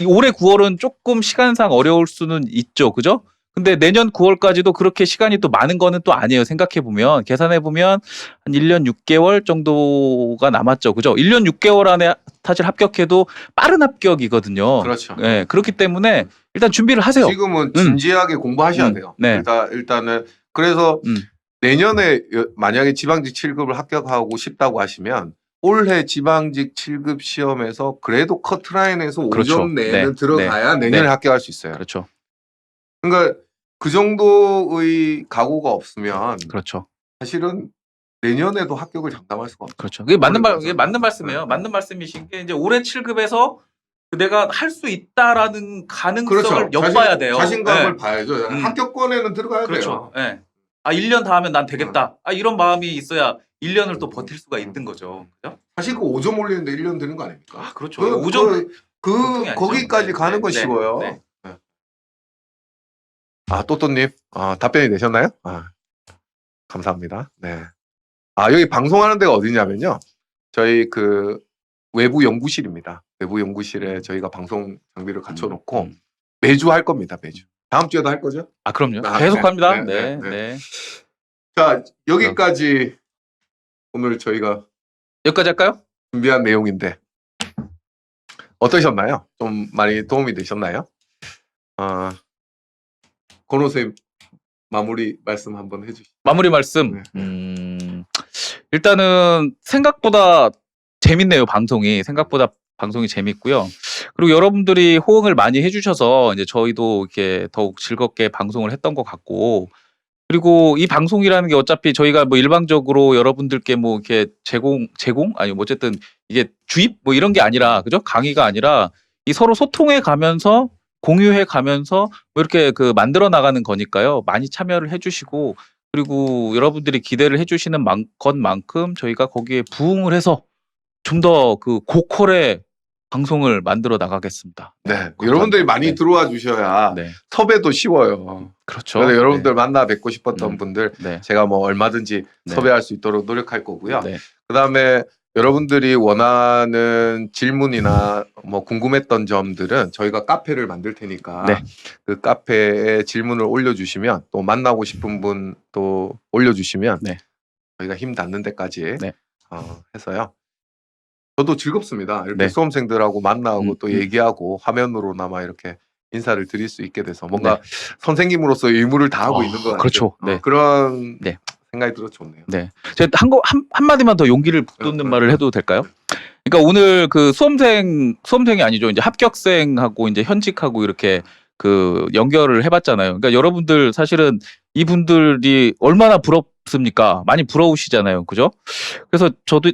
올해 9월은 조금 시간상 어려울 수는 있죠. 그죠? 근데 내년 9월까지도 그렇게 시간이 또 많은 거는 또 아니에요. 생각해 보면 계산해 보면 한 1년 6개월 정도가 남았죠. 그죠? 1년 6개월 안에 사실 합격해도 빠른 합격이거든요. 그렇죠. 네, 그렇기 때문에 일단 준비를 하세요. 지금은 진지하게 공부하셔야 돼요. 네. 일단은 그래서 내년에 만약에 지방직 7급을 합격하고 싶다고 하시면 올해 지방직 7급 시험에서 그래도 커트라인에서 그렇죠. 5점 내에는 네. 들어가야 내년에 네. 합격할 수 있어요. 그렇죠. 그러니까 그 정도의 각오가 없으면 그렇죠. 사실은 내년에도 합격을 장담할 수가 없어요. 그렇죠. 그게 맞는 말씀이에요. 맞는 말씀이신 게 이제 올해 7급에서 내가 할 수 있다라는 가능성을 엿봐야 돼요. 자신감을 네. 봐야죠. 합격권에는 들어가야 그렇죠. 돼요. 네. 아, 1년 다 하면 난 되겠다. 아, 이런 마음이 있어야 1년을 또 버틸 수가 있는 거죠. 그죠? 사실 그 5점 올리는데 1년 드는 거 아닙니까? 아, 그렇죠. 그 5점 보통이 아니죠. 거기까지 네, 가는 건 네, 쉬워요. 네. 아, 또또님, 답변이 되셨나요? 감사합니다. 네. 여기 방송하는 데가 어디냐면요. 저희 그 외부 연구실입니다. 외부 연구실에 저희가 방송 장비를 갖춰놓고 매주 할 겁니다. 매주. 다음 주에도 할 거죠? 아, 그럼요. 아, 계속 네. 합니다. 네, 네, 네, 네. 자, 여기까지 오늘 저희가 여기까지 할까요? 준비한 내용인데 어떠셨나요? 좀 많이 도움이 되셨나요? 권호 선생님 마무리 말씀 한번 해주시죠. 마무리 말씀. 네. 일단은 생각보다 재밌네요. 방송이. 생각보다 방송이 재밌고요. 그리고 여러분들이 호응을 많이 해주셔서 이제 저희도 이렇게 더욱 즐겁게 방송을 했던 것 같고, 그리고 이 방송이라는 게 어차피 저희가 뭐 일방적으로 여러분들께 뭐 이렇게 제공 아니 뭐 어쨌든 이게 주입 뭐 이런 게 아니라, 그죠? 강의가 아니라 이 서로 소통해 가면서 공유해 가면서 뭐 이렇게 그 만들어 나가는 거니까요. 많이 참여를 해주시고, 그리고 여러분들이 기대를 해주시는 것만큼 저희가 거기에 부응을 해서 좀 더 그 고퀄의 방송을 만들어 나가겠습니다. 네, 여러분들이 많이 네. 들어와 주셔야 네. 섭외도 쉬워요. 그렇죠. 그래서 여러분들 네. 만나 뵙고 싶었던 분들 네. 제가 뭐 얼마든지 네. 섭외할 수 있도록 노력할 거고요. 네. 그다음에 여러분들이 원하는 질문이나 뭐 궁금했던 점들은 저희가 카페를 만들 테니까 네. 그 카페에 질문을 올려주시면 또 만나고 싶은 분 또 올려주시면 네. 저희가 힘 닿는 데까지 네. 해서요. 저도 즐겁습니다. 이렇게 네. 수험생들하고 만나고 또 음. 얘기하고 화면으로나마 이렇게 인사를 드릴 수 있게 돼서 뭔가 선생님으로서 의무를 다하고 있는 것 같아요. 그렇죠. 네. 그런 네. 생각이 들어 좋네요. 네. 제가 한마디만 더 용기를 북돋는 말을 해도 될까요? 그러니까 오늘 그 수험생이 아니죠. 이제 합격생하고 이제 현직하고 이렇게 그 연결을 해봤잖아요. 그러니까 여러분들 사실은 이분들이 얼마나 부럽습니까? 많이 부러우시잖아요. 그죠? 그래서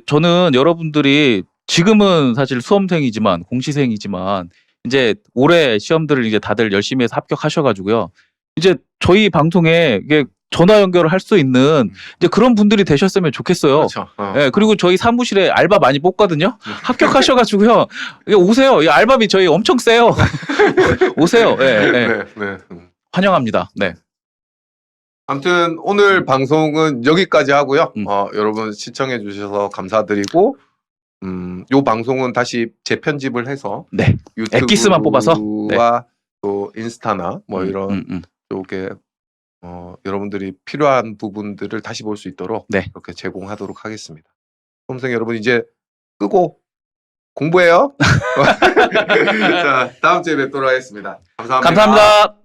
저는 여러분들이 지금은 사실 수험생이지만 공시생이지만 이제 올해 시험들을 이제 다들 열심히 해서 합격하셔가지고요. 이제 저희 방송에 이게 전화 연결을 할 수 있는 이제 그런 분들이 되셨으면 좋겠어요. 그렇죠. 네, 그리고 저희 사무실에 알바 많이 뽑거든요. 합격하셔가지고요. 이게 오세요. 이 알바비 저희 엄청 세요. 오세요. 네, 네. 네. 환영합니다. 네. 아무튼 오늘 방송은 여기까지 하고요. 음. 여러분 시청해 주셔서 감사드리고 요 방송은 다시 재편집을 해서 네. 엑기스만 뽑아서 네. 또 인스타나 뭐 이런 쪽에 여러분들이 필요한 부분들을 다시 볼 수 있도록 네. 이렇게 제공하도록 하겠습니다. 수험생 여러분 이제 끄고 공부해요. 자, 다음 주에 뵙도록 하겠습니다. 감사합니다. 감사합니다.